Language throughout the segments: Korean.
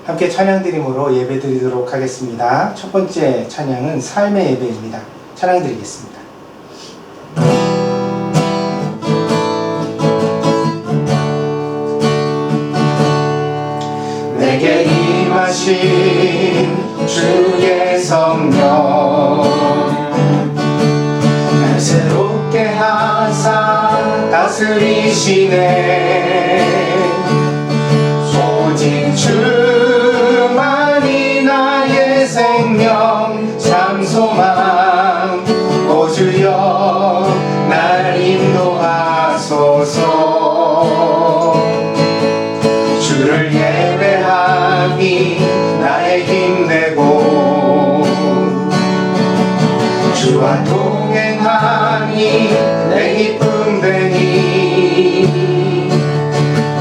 함께 찬양 드림으로 예배 드리도록 하겠습니다. 첫 번째 찬양은 삶의 예배입니다. 찬양 드리겠습니다. 내게 임하신 주의 성령 날 새롭게 하사 다스리시네. 오직 주만이 나의 생명 참 소망. 오 주여 날 인도하소서. 주를 예배하니 나의 힘내고 주와 동행하니 내 기쁨 되니.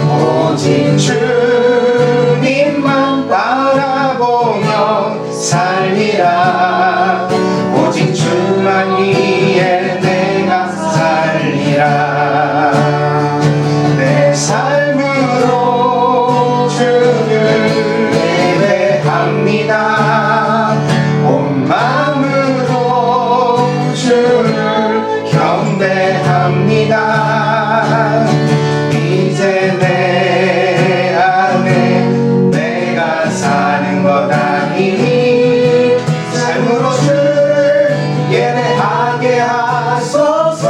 오직 주님만 바라보며 살리라. 오직 주만 위에 내가 살리라. 내 삶으로 주를 예배합니다. 온 마음으로 주를 경배합니다. 이제 내 안에 내가 사는 것 아니니 삶으로 주를 예배하게 하소서.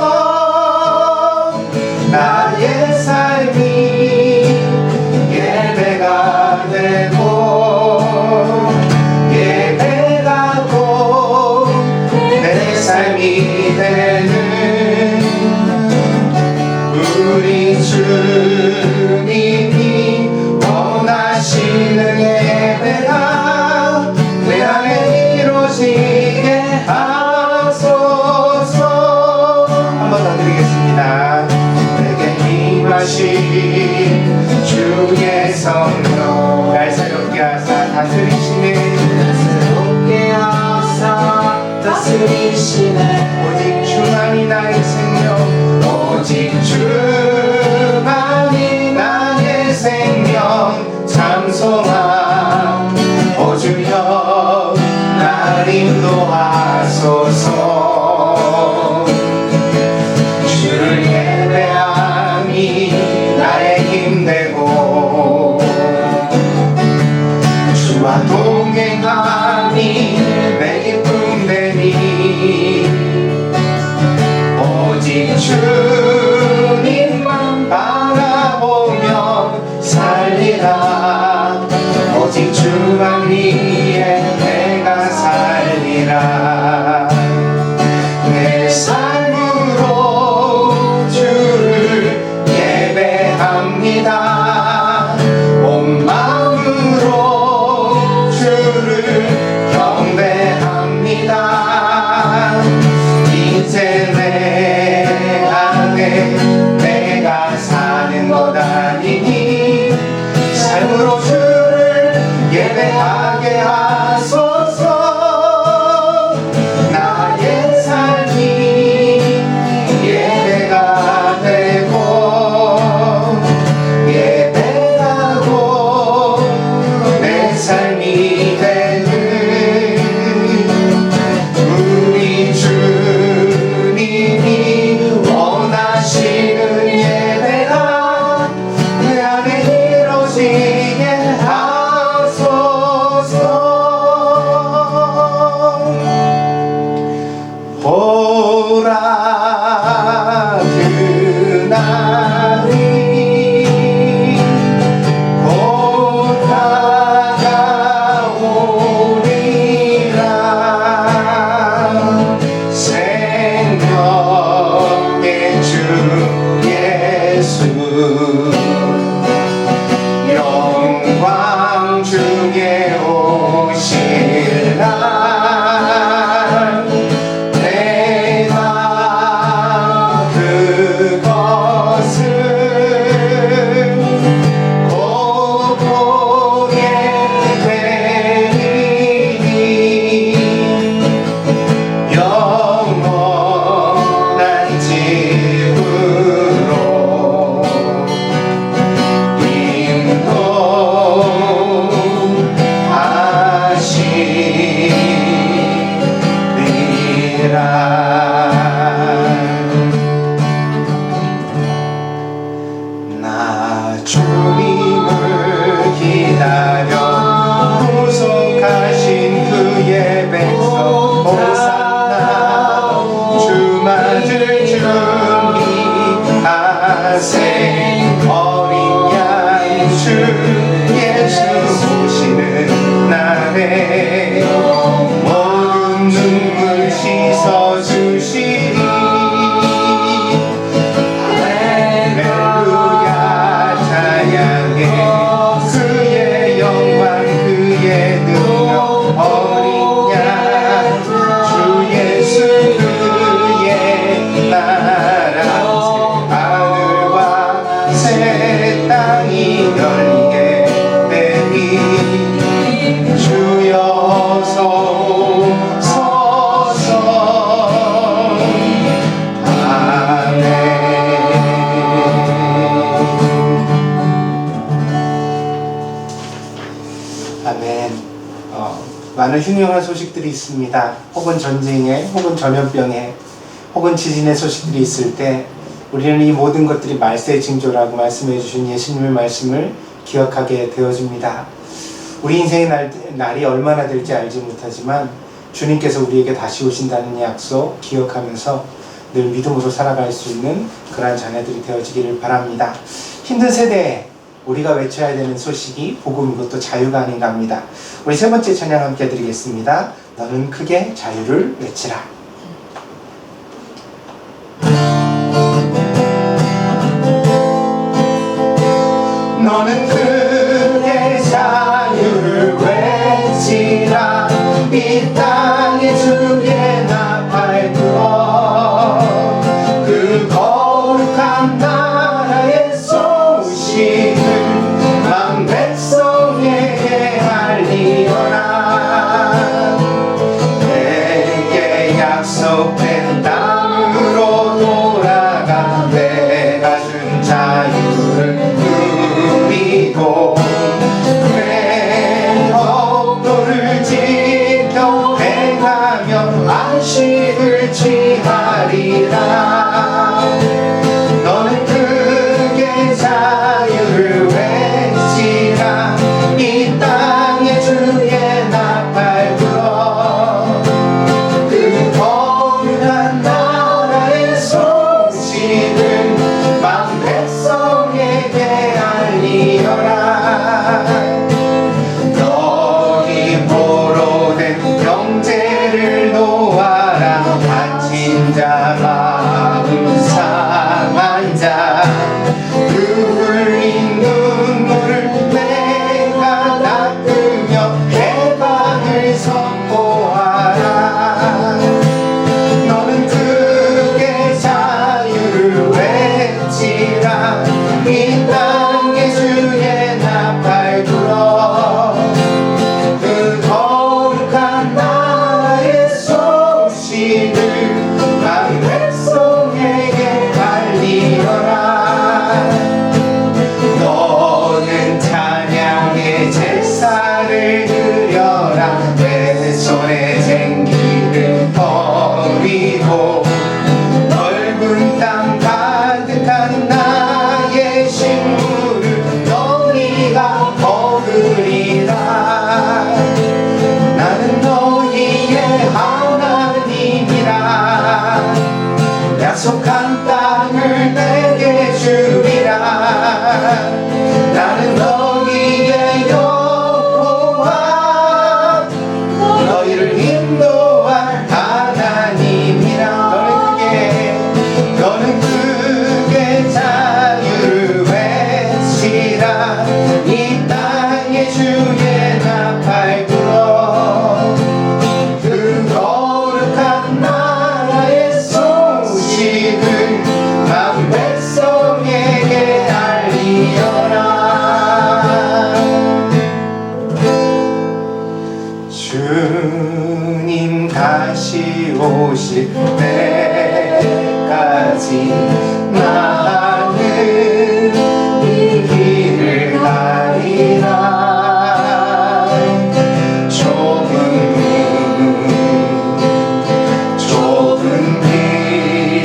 나의 삶이 예배가 되고 예배가고 내 삶이 되는 우리 주님이 원하시는 예배가 내 안에 이루어지게 하소서. 한 번 더 드리겠습니다. 내게 임하신 주의 성령 날 새롭게 하사 다스리시네. 새롭게 하사 다스리시네. 오직 주만이 나의 생명. 오직 주만이 나의 생명 참 소망. 오 주여 날 인도하소서. 주를 예배하니 나의 힘되고 주와 동행하니 내 기쁨 되니. 오직 주님만 바라보며 살리라. 오직 주만 위에 내가 살리라. 내 삶으로 주를 예배합니다. 온 마음으로 주를 경배합니다. 이제 내 안에 내가 사는 것 아니니 삶으로 주를 예배하게 하소서. 나의 삶이 예배가 되고 예배하고 내 삶이 되는 우리 주님이 원하시는 예배가 내 안에 이루어지게 하소서. 보라 그날이 곧 다가오리라. 생명의 주 예수 영광 중에 오실 날 내가 그것을 곧 보게 되리니. 영원한 집으로 인도 생 어린 양 주 예수 오시는 날에 모든 눈물 씻어주시리. 할렐루야 찬양해 그의 영광 그의 능력 어린 양 주 예수 그의 나라 하늘과 새 땅이 열리게 되니 주여서 오소서. 아멘. 아멘. 많은 흉흉한 소식들이 있습니다. 혹은 전쟁에, 혹은 전염병에, 혹은 지진의 소식들이 있을 때 우리는 이 모든 것들이 말세의 징조라고 말씀해 주신 예수님의 말씀을 기억하게 되어집니다. 우리 인생의 날이 얼마나 될지 알지 못하지만 주님께서 우리에게 다시 오신다는 약속 기억하면서 늘 믿음으로 살아갈 수 있는 그러한 자녀들이 되어지기를 바랍니다. 힘든 세대에 우리가 외쳐야 되는 소식이 복음이고 또 자유가 아닌가 합니다. 우리 세 번째 찬양 함께 드리겠습니다. 너는 크게 자유를 외치라. 너는 크게 자유를 외치라. 이 땅에 주의 나팔 불어 그 거룩한 나라의 소식을 만 백성에게 알리어라. 내게 약속된 땅으로 돌아가 내가 준 자유를 누리고 내 법도를 지켜 행하며 안식을 취하리라. 너는 크게 자유를 외치라. 이 땅에 주의 나팔 불어 그 거룩한 나라의 소식을 만 백성에게 알리어라. 너희 포로된 형제를 놓아라. 다친 자 마음 상한 자 그 흘린 눈물을 내가 닦으며 해방을 선포하라. 너는 크게 자유를 외치라. 이 땅에 주의 나팔 불어 그 거룩한 나라의 소식을 만 백성에게 알리어라. 너는 찬양의 제사를 드려라. 내 손에 쟁기를 버리고 넓은 땅 가득한 나의 식물을 너희가 먹으리라. 나는 너희의 하나님이라. 약속한 땅을 내게 주리라. 나는 너희의 여호와 너희를 인도할 하나님이라. 너는 크게 자유를 외치라. 이 땅에 주의 나팔 불어 그 거룩한 나라의 소식을 만 백성에게 알리어라. 주님 다시 오실 때까지 나는 이 길을 가리라. 좁은 길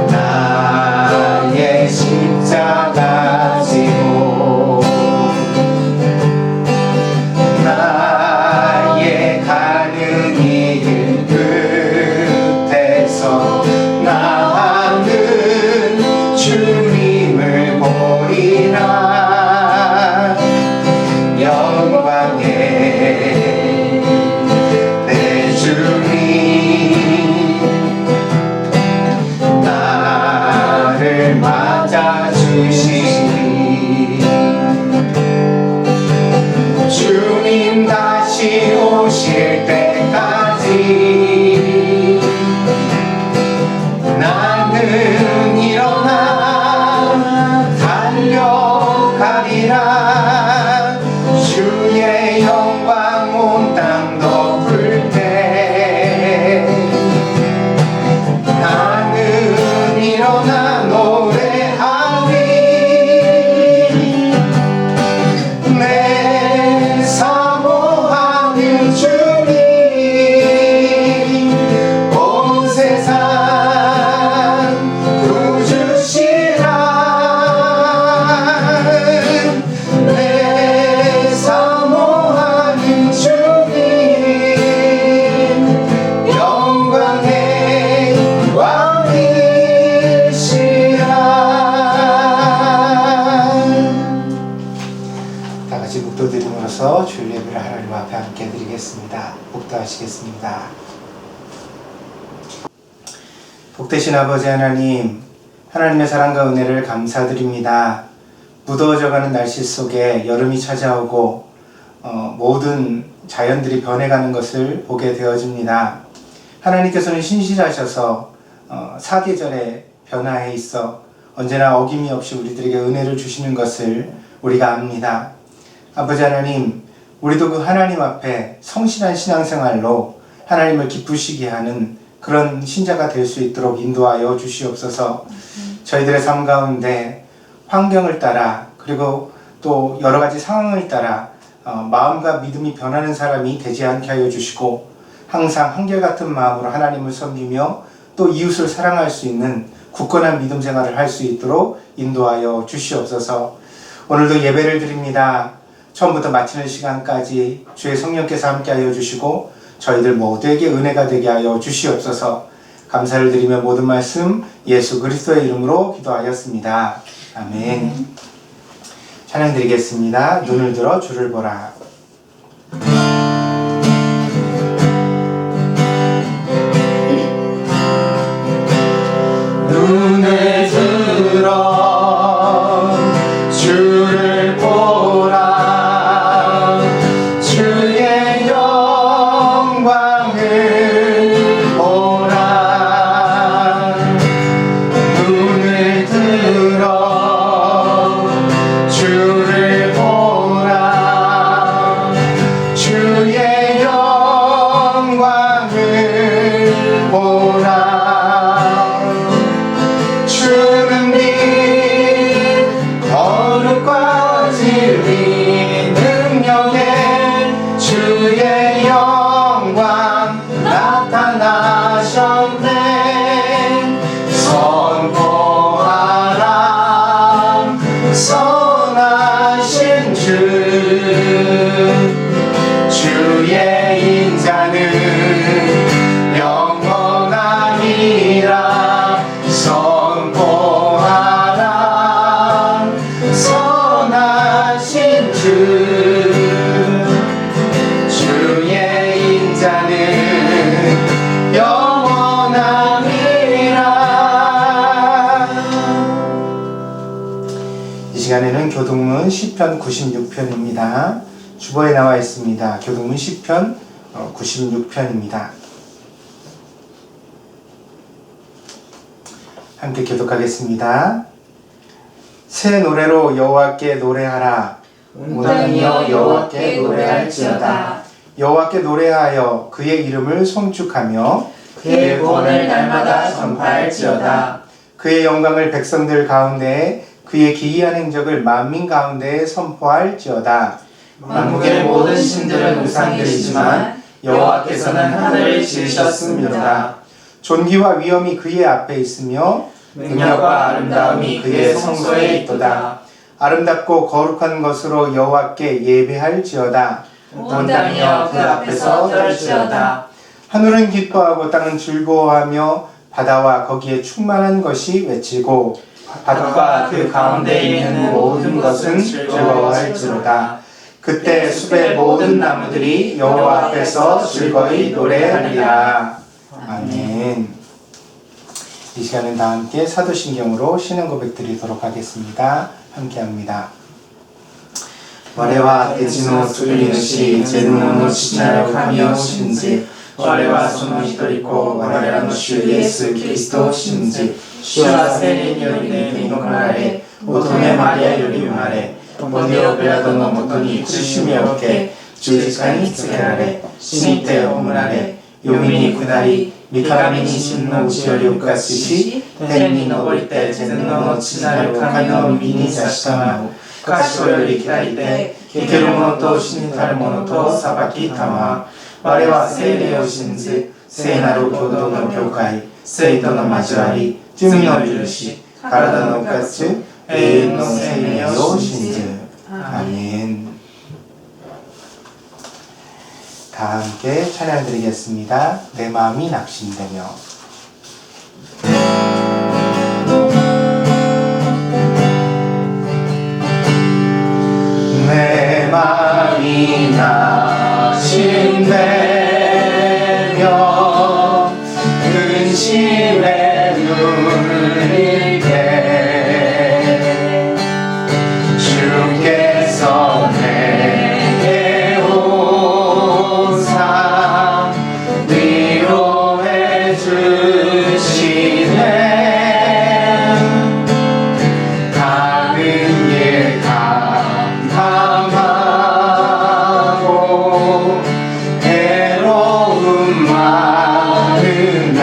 나의 신 일어나 노래하리. 내 사모하는 주님 온 세상 구주시라. 내 사모하는 주님 영광의 왕이시라. 다 같이 묵도 드림으로써 주일 예배를 하나님 앞에 함께 드리겠습니다. 묵도하시겠습니다. 복되신 아버지 하나님, 하나님의 사랑과 은혜를 감사드립니다. 무더워져가는 날씨 속에 여름이 찾아오고 모든 자연들이 변해가는 것을 보게 되어집니다. 하나님께서는 신실하셔서 사계절의 변화에 있어 언제나 어김이 없이 우리들에게 은혜를 주시는 것을 우리가 압니다. 아버지 하나님, 우리도 그 하나님 앞에 성실한 신앙생활로 하나님을 기쁘시게 하는 그런 신자가 될 수 있도록 인도하여 주시옵소서. 저희들의 삶 가운데 환경을 따라 그리고 또 여러 가지 상황을 따라 마음과 믿음이 변하는 사람이 되지 않게 하여 주시고 항상 한결같은 마음으로 하나님을 섬기며 또 이웃을 사랑할 수 있는 굳건한 믿음 생활을 할 수 있도록 인도하여 주시옵소서. 오늘도 예배를 드립니다. 처음부터 마치는 시간까지 주의 성령께서 함께하여 주시고 저희들 모두에게 은혜가 되게 하여 주시옵소서. 감사를 드리며 모든 말씀 예수 그리스도의 이름으로 기도하였습니다. 아멘. 찬양 드리겠습니다. 눈을 들어 주를 보라. 눈을 들어 주를 보라. 주의 영광을 보라. 눈을 들어 주를 보라. 주의 영광을 보라. 주는 네 거룩과 진리 능력에 주의 영광 나타나셨네. 선포하라 선하신 주. 주의 인자는 영원하리라. 선포하라 선하신 주. 주의 인자는 영원하리라. 이 시간에는 교동문 시편 96편입니다. 주보에 나와 있습니다. 교동문 시편 96편입니다. 함께 교독하겠습니다. 새 노래로 여호와께 노래하라. 온 땅이여 여호와께 노래할지어다. 여호와께 노래하여 그의 이름을 송축하며 그의 구원을 날마다 전파할지어다. 그의 영광을 백성들 가운데에 그의 기이한 행적을 만민 가운데에 선포할지어다. 만국의 모든 신들은 우상들이지만 여호와께서는 하늘을 지으셨습니다. 존귀와 위엄이 그의 앞에 있으며 능력과 아름다움이 그의 성소에 있도다. 아름답고 거룩한 것으로 여호와께 예배할지어다. 온 땅이여 그 앞에서 떨지어다. 하늘은 기뻐하고 땅은 즐거워하며 바다와 거기에 충만한 것이 외치고 바다와 그 가운데 있는 모든 것은 즐거워할지로다. 그때 숲의 모든 나무들이 여호와 앞에서 즐거이 노래하리라. 아멘. 이 시간은 다 함께 사도신경으로 신앙 고백 드리도록 하겠습니다. 함께합니다. 我は鉄の作り主、全能の父なる神を信じ、我はその一人子、我らの主イエス・キリストを信じ、主は聖霊により恵み込まれ、乙女マリアより生まれ、ポンテオピラトのもとに苦しみを受け、十字架につけられ、死にて葬られ、読みに下り、三上に真の内を緑化し、天に昇りて天皇の父なる神の右に座したまう。賢より来いて、生ける者と死にたる者と裁きたまう。我は聖霊を信ず、聖なる共同の教会、聖との交わり、罪の許し、体の復活、永遠の生命を信ず。アメン。 다 함께 찬양 드리겠습니다. 내 마음이 낙심되며. 내 마음이 낙심되며 근심에 눌릴 때 주께서 내게 오사 위로해 주시네. 가는 길 감당하고 괴로움 많은 날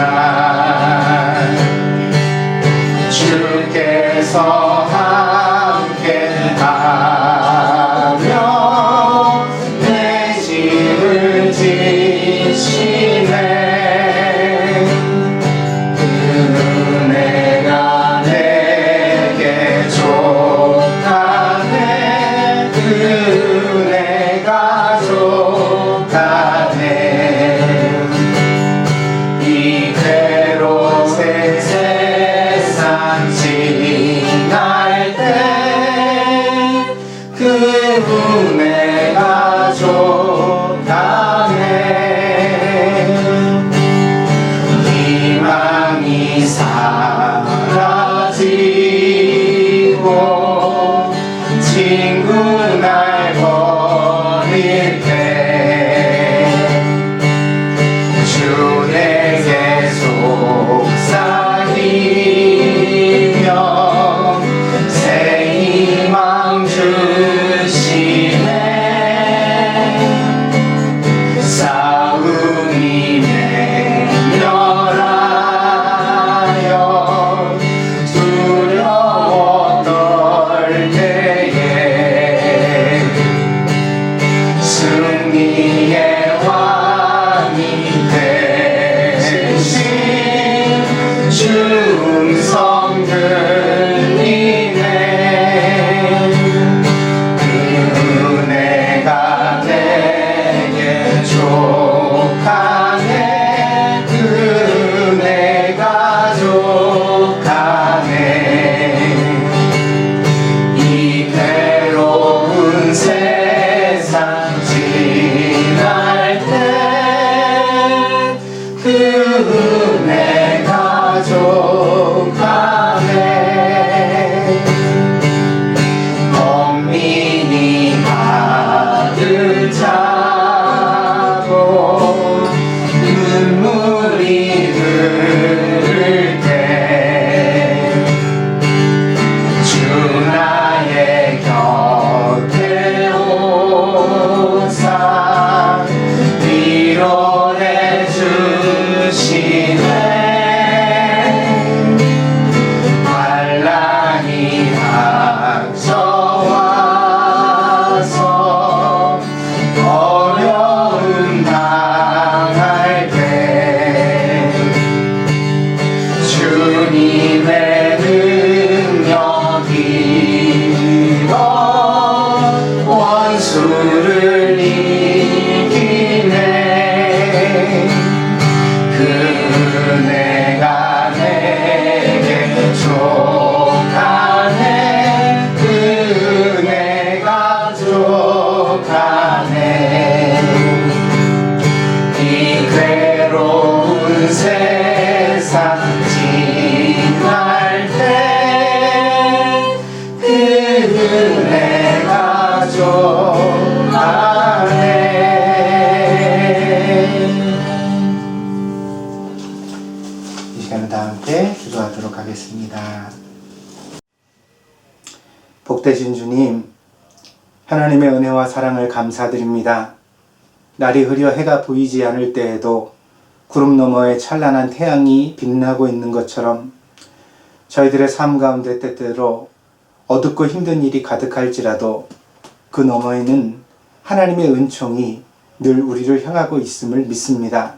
주께서 함께하며 내 짐을 지시네. 그 은혜가 내게 족하네. 그 은혜가 족하네. 이 괴로운 세상 지날 때 그 은혜가 족하네. 희망이 사라지고 친구 날 버릴 때 주 내게 속삭이며 새 희망 주시네. 싸움이 맹렬하여 두려워 떨 때에 승리의 왕이 되신 충성 들리네. 그 은혜가 내게 족하네. 그 은혜가 족하네. 이 괴로운 세상 지날 때 그 은혜가 족하네. 범민이 가득 차고 눈물이 흐를 때 주 나의 곁에 오사 위로해 주시네. 환난이 닥쳐와서 어려움 당할 때 주님의 능력이 원수를 이기네. 그 은혜가 내게 족하네. 그 은혜가 족하네. 이 괴로운 세상 지날 때 그 은혜가 족하네. 이 시간은 다 함께 기도하도록 하겠습니다. 복되신 주님, 하나님의 은혜와 사랑을 감사드립니다. 날이 흐려 해가 보이지 않을 때에도 구름 너머에 찬란한 태양이 빛나고 있는 것처럼 저희들의 삶 가운데 때때로 어둡고 힘든 일이 가득할지라도 그 너머에는 하나님의 은총이 늘 우리를 향하고 있음을 믿습니다.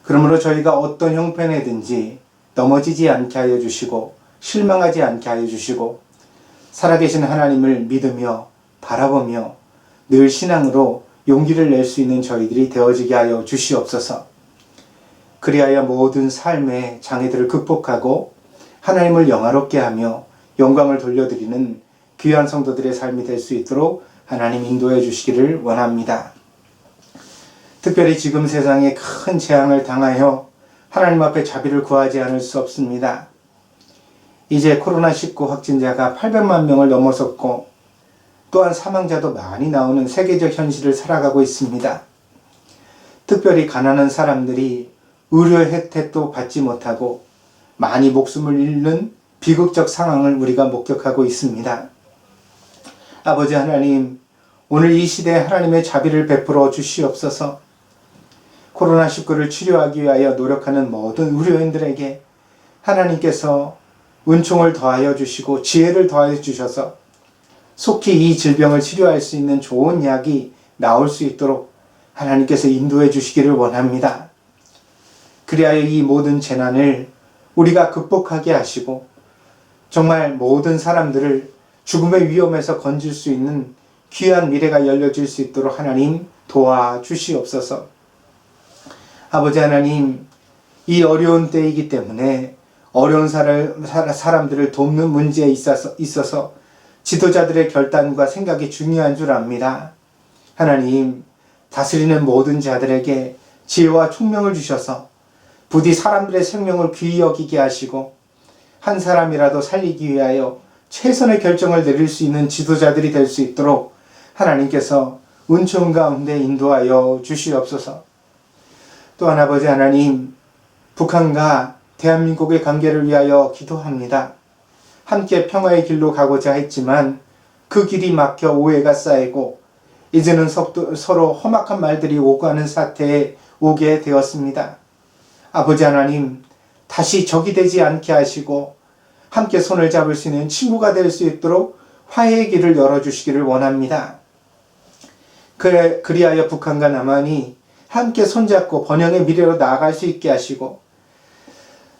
그러므로 저희가 어떤 형편에든지 넘어지지 않게 하여 주시고 실망하지 않게 하여 주시고 살아계신 하나님을 믿으며 바라보며 늘 신앙으로 용기를 낼 수 있는 저희들이 되어지게 하여 주시옵소서. 그리하여 모든 삶의 장애들을 극복하고 하나님을 영화롭게 하며 영광을 돌려드리는 귀한 성도들의 삶이 될 수 있도록 하나님 인도해 주시기를 원합니다. 특별히 지금 세상에 큰 재앙을 당하여 하나님 앞에 자비를 구하지 않을 수 없습니다. 이제 코로나19 확진자가 800만 명을 넘어섰고 또한 사망자도 많이 나오는 세계적 현실을 살아가고 있습니다. 특별히 가난한 사람들이 의료 혜택도 받지 못하고 많이 목숨을 잃는 비극적 상황을 우리가 목격하고 있습니다. 아버지 하나님, 오늘 이 시대에 하나님의 자비를 베풀어 주시옵소서. 코로나19를 치료하기 위하여 노력하는 모든 의료인들에게 하나님께서 은총을 더하여 주시고 지혜를 더하여 주셔서 속히 이 질병을 치료할 수 있는 좋은 약이 나올 수 있도록 하나님께서 인도해 주시기를 원합니다. 그리하여 이 모든 재난을 우리가 극복하게 하시고 정말 모든 사람들을 죽음의 위험에서 건질 수 있는 귀한 미래가 열려질 수 있도록 하나님 도와주시옵소서. 아버지 하나님, 이 어려운 때이기 때문에 어려운 사람들을 돕는 문제에 있어서 지도자들의 결단과 생각이 중요한 줄 압니다. 하나님, 다스리는 모든 자들에게 지혜와 총명을 주셔서 부디 사람들의 생명을 귀히 여기게 하시고 한 사람이라도 살리기 위하여 최선의 결정을 내릴 수 있는 지도자들이 될 수 있도록 하나님께서 은총 가운데 인도하여 주시옵소서. 또한 아버지 하나님, 북한과 대한민국의 관계를 위하여 기도합니다. 함께 평화의 길로 가고자 했지만 그 길이 막혀 오해가 쌓이고 이제는 서로 험악한 말들이 오가는 사태에 오게 되었습니다. 아버지 하나님, 다시 적이 되지 않게 하시고 함께 손을 잡을 수 있는 친구가 될 수 있도록 화해의 길을 열어주시기를 원합니다. 그리하여 북한과 남한이 함께 손잡고 번영의 미래로 나아갈 수 있게 하시고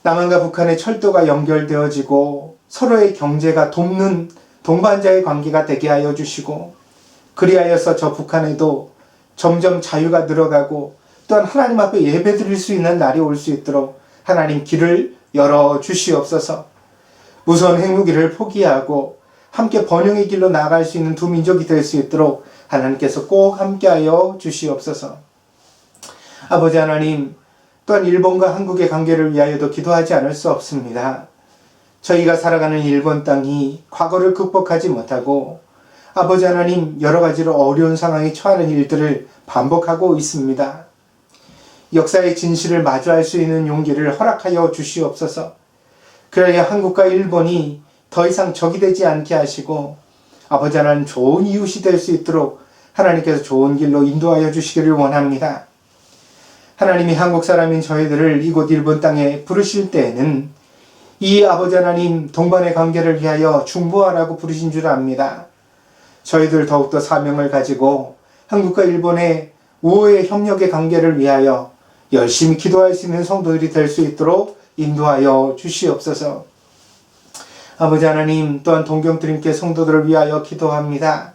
남한과 북한의 철도가 연결되어지고 서로의 경제가 돕는 동반자의 관계가 되게 하여 주시고 그리하여서 저 북한에도 점점 자유가 늘어가고 또한 하나님 앞에 예배드릴 수 있는 날이 올 수 있도록 하나님 길을 열어 주시옵소서. 무서운 핵무기를 포기하고 함께 번영의 길로 나아갈 수 있는 두 민족이 될 수 있도록 하나님께서 꼭 함께하여 주시옵소서. 아버지 하나님, 또한 일본과 한국의 관계를 위하여도 기도하지 않을 수 없습니다. 저희가 살아가는 일본 땅이 과거를 극복하지 못하고 아버지 하나님, 여러 가지로 어려운 상황에 처하는 일들을 반복하고 있습니다. 역사의 진실을 마주할 수 있는 용기를 허락하여 주시옵소서. 그래야 한국과 일본이 더 이상 적이 되지 않게 하시고 아버지 하나님, 좋은 이웃이 될 수 있도록 하나님께서 좋은 길로 인도하여 주시기를 원합니다. 하나님이 한국 사람인 저희들을 이곳 일본 땅에 부르실 때에는 이 아버지 하나님 동반의 관계를 위하여 중보하라고 부르신 줄 압니다. 저희들 더욱더 사명을 가지고 한국과 일본의 우호의 협력의 관계를 위하여 열심히 기도할 수 있는 성도들이 될 수 있도록 인도하여 주시옵소서. 아버지 하나님, 또한 동경드림께 성도들을 위하여 기도합니다.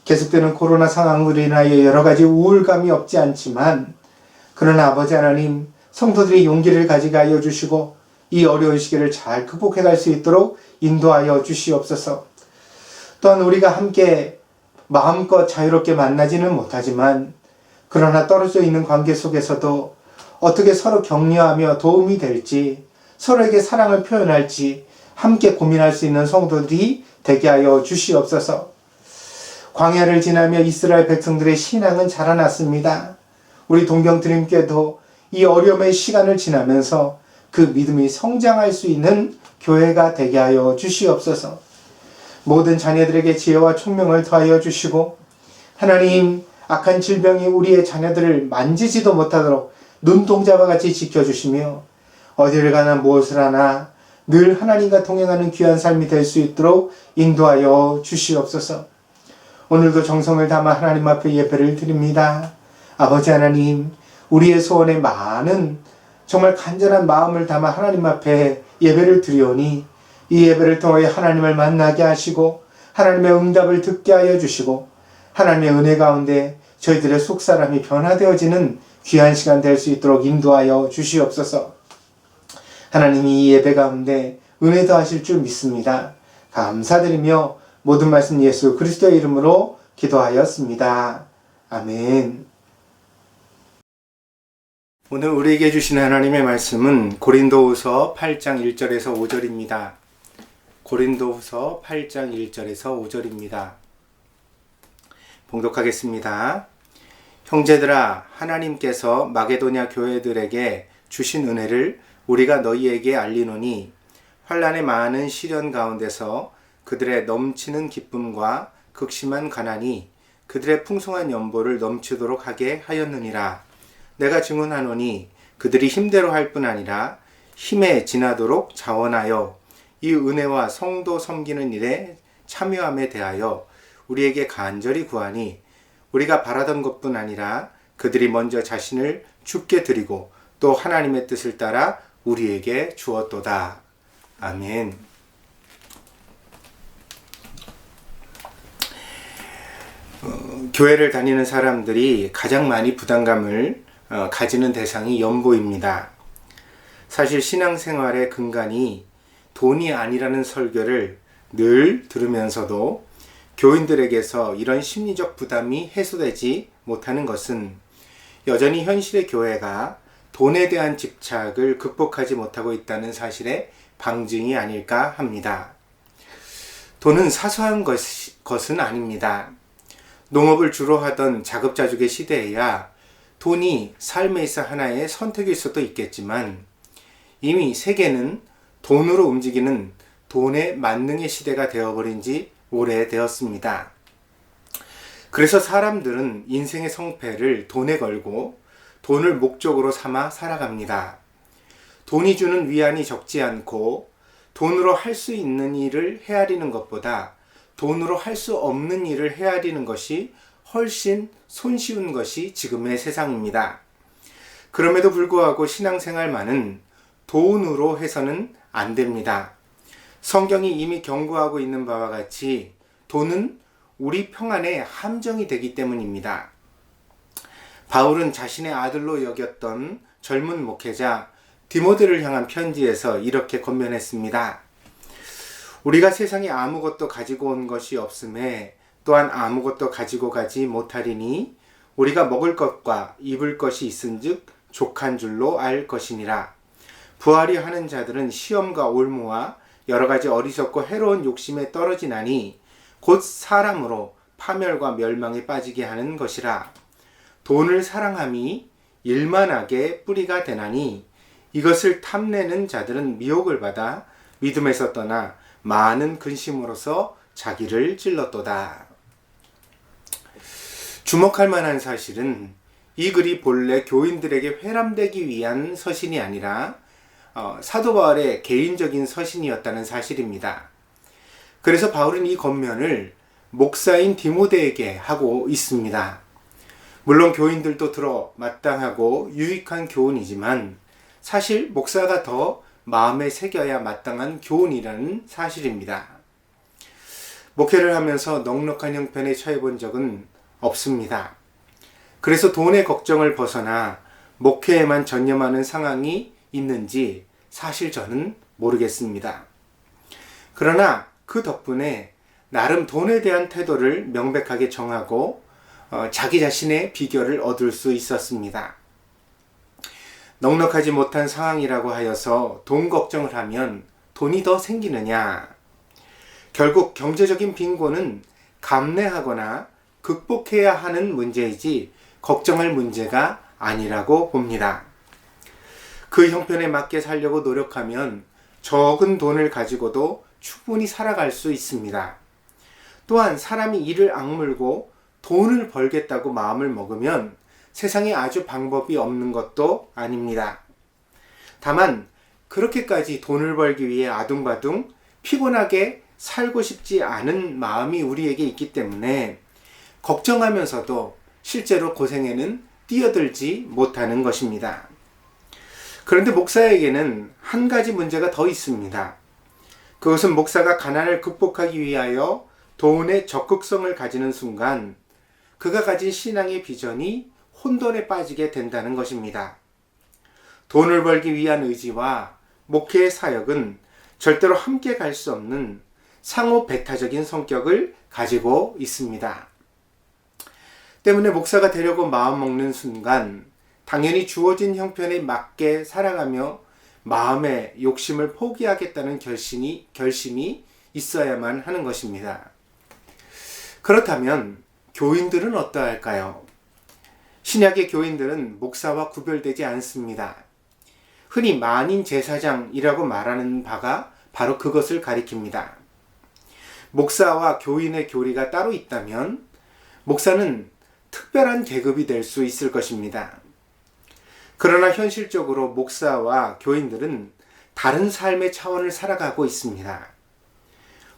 계속되는 코로나 상황으로 인하여 여러 가지 우울감이 없지 않지만 그러나 아버지 하나님, 성도들이 용기를 가지게 하여 주시고 이 어려운 시기를 잘 극복해 갈 수 있도록 인도하여 주시옵소서. 또한 우리가 함께 마음껏 자유롭게 만나지는 못하지만 그러나 떨어져 있는 관계 속에서도 어떻게 서로 격려하며 도움이 될지, 서로에게 사랑을 표현할지 함께 고민할 수 있는 성도들이 되게 하여 주시옵소서. 광야를 지나며 이스라엘 백성들의 신앙은 자라났습니다. 우리 동경드림께도 이 어려움의 시간을 지나면서 그 믿음이 성장할 수 있는 교회가 되게 하여 주시옵소서. 모든 자녀들에게 지혜와 총명을 더하여 주시고 하나님, 악한 질병이 우리의 자녀들을 만지지도 못하도록 눈동자와 같이 지켜주시며 어디를 가나 무엇을 하나 늘 하나님과 동행하는 귀한 삶이 될 수 있도록 인도하여 주시옵소서. 오늘도 정성을 담아 하나님 앞에 예배를 드립니다. 아버지 하나님, 우리의 소원에 많은 정말 간절한 마음을 담아 하나님 앞에 예배를 드리오니 이 예배를 통해 하나님을 만나게 하시고 하나님의 응답을 듣게 하여 주시고 하나님의 은혜 가운데 저희들의 속사람이 변화되어지는 귀한 시간 될 수 있도록 인도하여 주시옵소서. 하나님이 이 예배 가운데 은혜 더하실 줄 믿습니다. 감사드리며 모든 말씀 예수 그리스도의 이름으로 기도하였습니다. 아멘. 오늘 우리에게 주시는 하나님의 말씀은 고린도후서 8장 1절에서 5절입니다. 고린도후서 8장 1절에서 5절입니다. 봉독하겠습니다. 형제들아, 하나님께서 마게도냐 교회들에게 주신 은혜를 우리가 너희에게 알리노니 환난의 많은 시련 가운데서 그들의 넘치는 기쁨과 극심한 가난이 그들의 풍성한 연보를 넘치도록 하게 하였느니라. 내가 증언하노니 그들이 힘대로 할 뿐 아니라 힘에 지나도록 자원하여 이 은혜와 성도 섬기는 일에 참여함에 대하여 우리에게 간절히 구하니 우리가 바라던 것뿐 아니라 그들이 먼저 자신을 주께 드리고 또 하나님의 뜻을 따라 우리에게 주었도다. 아멘. 교회를 다니는 사람들이 가장 많이 부담감을 가지는 대상이 연보입니다. 사실 신앙생활의 근간이 돈이 아니라는 설교를 늘 들으면서도 교인들에게서 이런 심리적 부담이 해소되지 못하는 것은 여전히 현실의 교회가 돈에 대한 집착을 극복하지 못하고 있다는 사실의 방증이 아닐까 합니다. 돈은 사소한 것은 아닙니다. 농업을 주로 하던 자급자족의 시대에야 돈이 삶에 있어 하나의 선택일 수도 있겠지만 이미 세계는 돈으로 움직이는 돈의 만능의 시대가 되어버린 지 오래되었습니다. 그래서 사람들은 인생의 성패를 돈에 걸고 돈을 목적으로 삼아 살아갑니다. 돈이 주는 위안이 적지 않고 돈으로 할 수 있는 일을 헤아리는 것보다 돈으로 할 수 없는 일을 헤아리는 것이 훨씬 손쉬운 것이 지금의 세상입니다. 그럼에도 불구하고 신앙생활만은 돈으로 해서는 안 됩니다. 성경이 이미 경고하고 있는 바와 같이 돈은 우리 평안의 함정이 되기 때문입니다. 바울은 자신의 아들로 여겼던 젊은 목회자 디모데를 향한 편지에서 이렇게 권면했습니다. 우리가 세상에 아무것도 가지고 온 것이 없음에 또한 아무것도 가지고 가지 못하리니 우리가 먹을 것과 입을 것이 있은즉 족한 줄로 알 것이니라. 부하려 하는 자들은 시험과 올무와 여러 가지 어리석고 해로운 욕심에 떨어지나니 곧 사람으로 파멸과 멸망에 빠지게 하는 것이라. 돈을 사랑함이 일만하게 뿌리가 되나니 이것을 탐내는 자들은 미혹을 받아 믿음에서 떠나 많은 근심으로서 자기를 찔렀도다. 주목할 만한 사실은 이 글이 본래 교인들에게 회람되기 위한 서신이 아니라 사도 바울의 개인적인 서신이었다는 사실입니다. 그래서 바울은 이 권면을 목사인 디모데에게 하고 있습니다. 물론 교인들도 들어 마땅하고 유익한 교훈이지만 사실 목사가 더 마음에 새겨야 마땅한 교훈이라는 사실입니다. 목회를 하면서 넉넉한 형편에 처해 본 적은 없습니다. 그래서 돈의 걱정을 벗어나 목회에만 전념하는 상황이 있는지 사실 저는 모르겠습니다. 그러나 그 덕분에 나름 돈에 대한 태도를 명백하게 정하고 자기 자신의 비결을 얻을 수 있었습니다. 넉넉하지 못한 상황이라고 하여서 돈 걱정을 하면 돈이 더 생기느냐? 결국 경제적인 빈곤은 감내하거나 극복해야 하는 문제이지 걱정할 문제가 아니라고 봅니다. 그 형편에 맞게 살려고 노력하면 적은 돈을 가지고도 충분히 살아갈 수 있습니다. 또한 사람이 이를 악물고 돈을 벌겠다고 마음을 먹으면 세상에 아주 방법이 없는 것도 아닙니다. 다만 그렇게까지 돈을 벌기 위해 아둥바둥 피곤하게 살고 싶지 않은 마음이 우리에게 있기 때문에 걱정하면서도 실제로 고생에는 뛰어들지 못하는 것입니다. 그런데 목사에게는 한 가지 문제가 더 있습니다. 그것은 목사가 가난을 극복하기 위하여 돈의 적극성을 가지는 순간 그가 가진 신앙의 비전이 혼돈에 빠지게 된다는 것입니다. 돈을 벌기 위한 의지와 목회의 사역은 절대로 함께 갈 수 없는 상호 배타적인 성격을 가지고 있습니다. 때문에 목사가 되려고 마음먹는 순간 당연히 주어진 형편에 맞게 살아가며 마음의 욕심을 포기하겠다는 결심이 있어야만 하는 것입니다. 그렇다면 교인들은 어떠할까요? 신약의 교인들은 목사와 구별되지 않습니다. 흔히 만인 제사장이라고 말하는 바가 바로 그것을 가리킵니다. 목사와 교인의 교리가 따로 있다면 목사는 특별한 계급이 될 수 있을 것입니다. 그러나 현실적으로 목사와 교인들은 다른 삶의 차원을 살아가고 있습니다.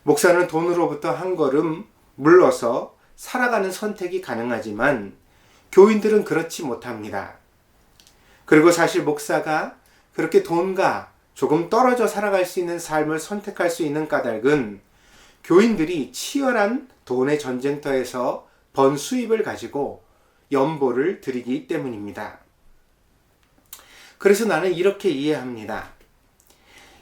목사는 돈으로부터 한 걸음 물러서 살아가는 선택이 가능하지만 교인들은 그렇지 못합니다. 그리고 사실 목사가 그렇게 돈과 조금 떨어져 살아갈 수 있는 삶을 선택할 수 있는 까닭은 교인들이 치열한 돈의 전쟁터에서 번 수입을 가지고 연보를 드리기 때문입니다. 그래서 나는 이렇게 이해합니다.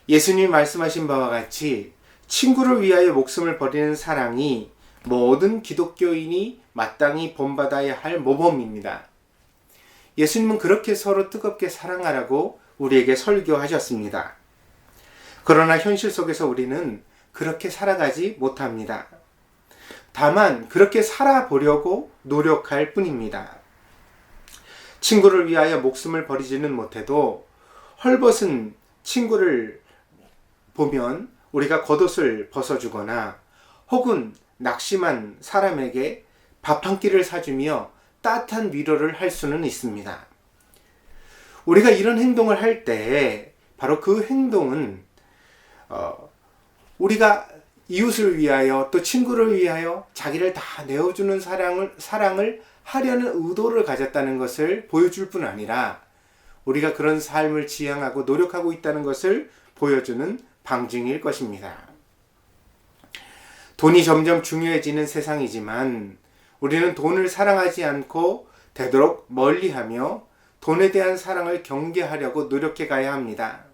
예수님이 말씀하신 바와 같이 친구를 위하여 목숨을 버리는 사랑이 모든 기독교인이 마땅히 본받아야 할 모범입니다. 예수님은 그렇게 서로 뜨겁게 사랑하라고 우리에게 설교하셨습니다. 그러나 현실 속에서 우리는 그렇게 살아가지 못합니다. 다만 그렇게 살아보려고 노력할 뿐입니다. 친구를 위하여 목숨을 버리지는 못해도 헐벗은 친구를 보면 우리가 겉옷을 벗어주거나 혹은 낙심한 사람에게 밥 한 끼를 사주며 따뜻한 위로를 할 수는 있습니다. 우리가 이런 행동을 할 때 바로 그 행동은 우리가 이웃을 위하여 또 친구를 위하여 자기를 다 내어주는 사랑을 하려는 의도를 가졌다는 것을 보여줄 뿐 아니라 우리가 그런 삶을 지향하고 노력하고 있다는 것을 보여주는 방증일 것입니다. 돈이 점점 중요해지는 세상이지만 우리는 돈을 사랑하지 않고 되도록 멀리하며 돈에 대한 사랑을 경계하려고 노력해 가야 합니다.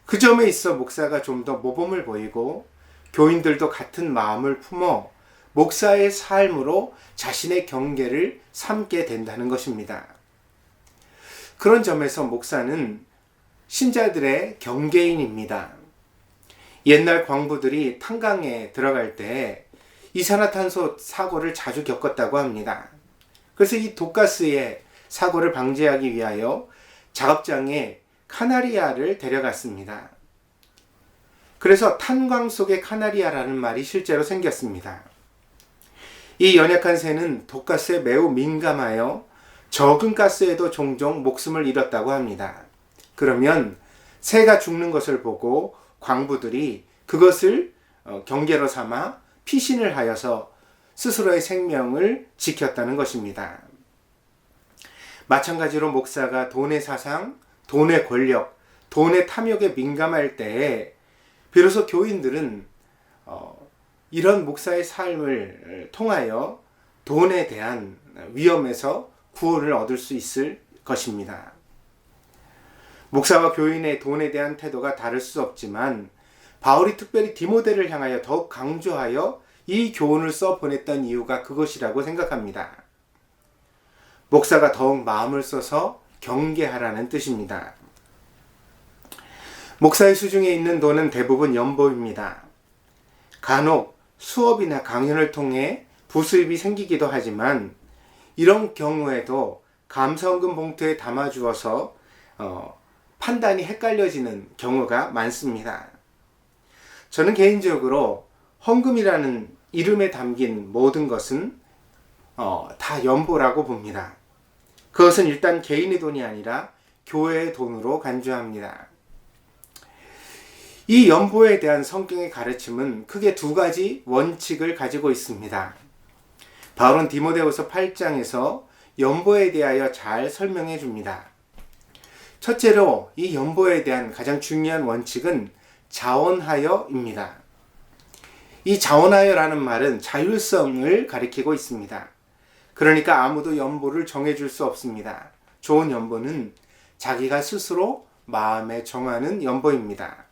그 점에 있어 목사가 좀 더 모범을 보이고 교인들도 같은 마음을 품어 목사의 삶으로 자신의 경계를 삼게 된다는 것입니다. 그런 점에서 목사는 신자들의 경계인입니다. 옛날 광부들이 탄광에 들어갈 때 이산화탄소 사고를 자주 겪었다고 합니다. 그래서 이 독가스의 사고를 방지하기 위하여 작업장에 카나리아를 데려갔습니다. 그래서 탄광 속의 카나리아라는 말이 실제로 생겼습니다. 이 연약한 새는 독가스에 매우 민감하여 적은 가스에도 종종 목숨을 잃었다고 합니다. 그러면 새가 죽는 것을 보고 광부들이 그것을 경계로 삼아 피신을 하여서 스스로의 생명을 지켰다는 것입니다. 마찬가지로 목사가 돈의 사상, 돈의 권력, 돈의 탐욕에 민감할 때에 비로소 교인들은 이런 목사의 삶을 통하여 돈에 대한 위험에서 구원을 얻을 수 있을 것입니다. 목사와 교인의 돈에 대한 태도가 다를 수 없지만 바울이 특별히 디모데를 향하여 더욱 강조하여 이 교훈을 써 보냈던 이유가 그것이라고 생각합니다. 목사가 더욱 마음을 써서 경계하라는 뜻입니다. 목사의 수중에 있는 돈은 대부분 연보입니다. 간혹 수업이나 강연을 통해 부수입이 생기기도 하지만 이런 경우에도 감사원금 봉투에 담아주어서 판단이 헷갈려지는 경우가 많습니다. 저는 개인적으로 헌금이라는 이름에 담긴 모든 것은 다 연보라고 봅니다. 그것은 일단 개인의 돈이 아니라 교회의 돈으로 간주합니다. 이 연보에 대한 성경의 가르침은 크게 두 가지 원칙을 가지고 있습니다. 바울은 디모데후서 8장에서 연보에 대하여 잘 설명해 줍니다. 첫째로 이 연보에 대한 가장 중요한 원칙은 자원하여입니다. 이 자원하여라는 말은 자율성을 가리키고 있습니다. 그러니까 아무도 연보를 정해줄 수 없습니다. 좋은 연보는 자기가 스스로 마음에 정하는 연보입니다.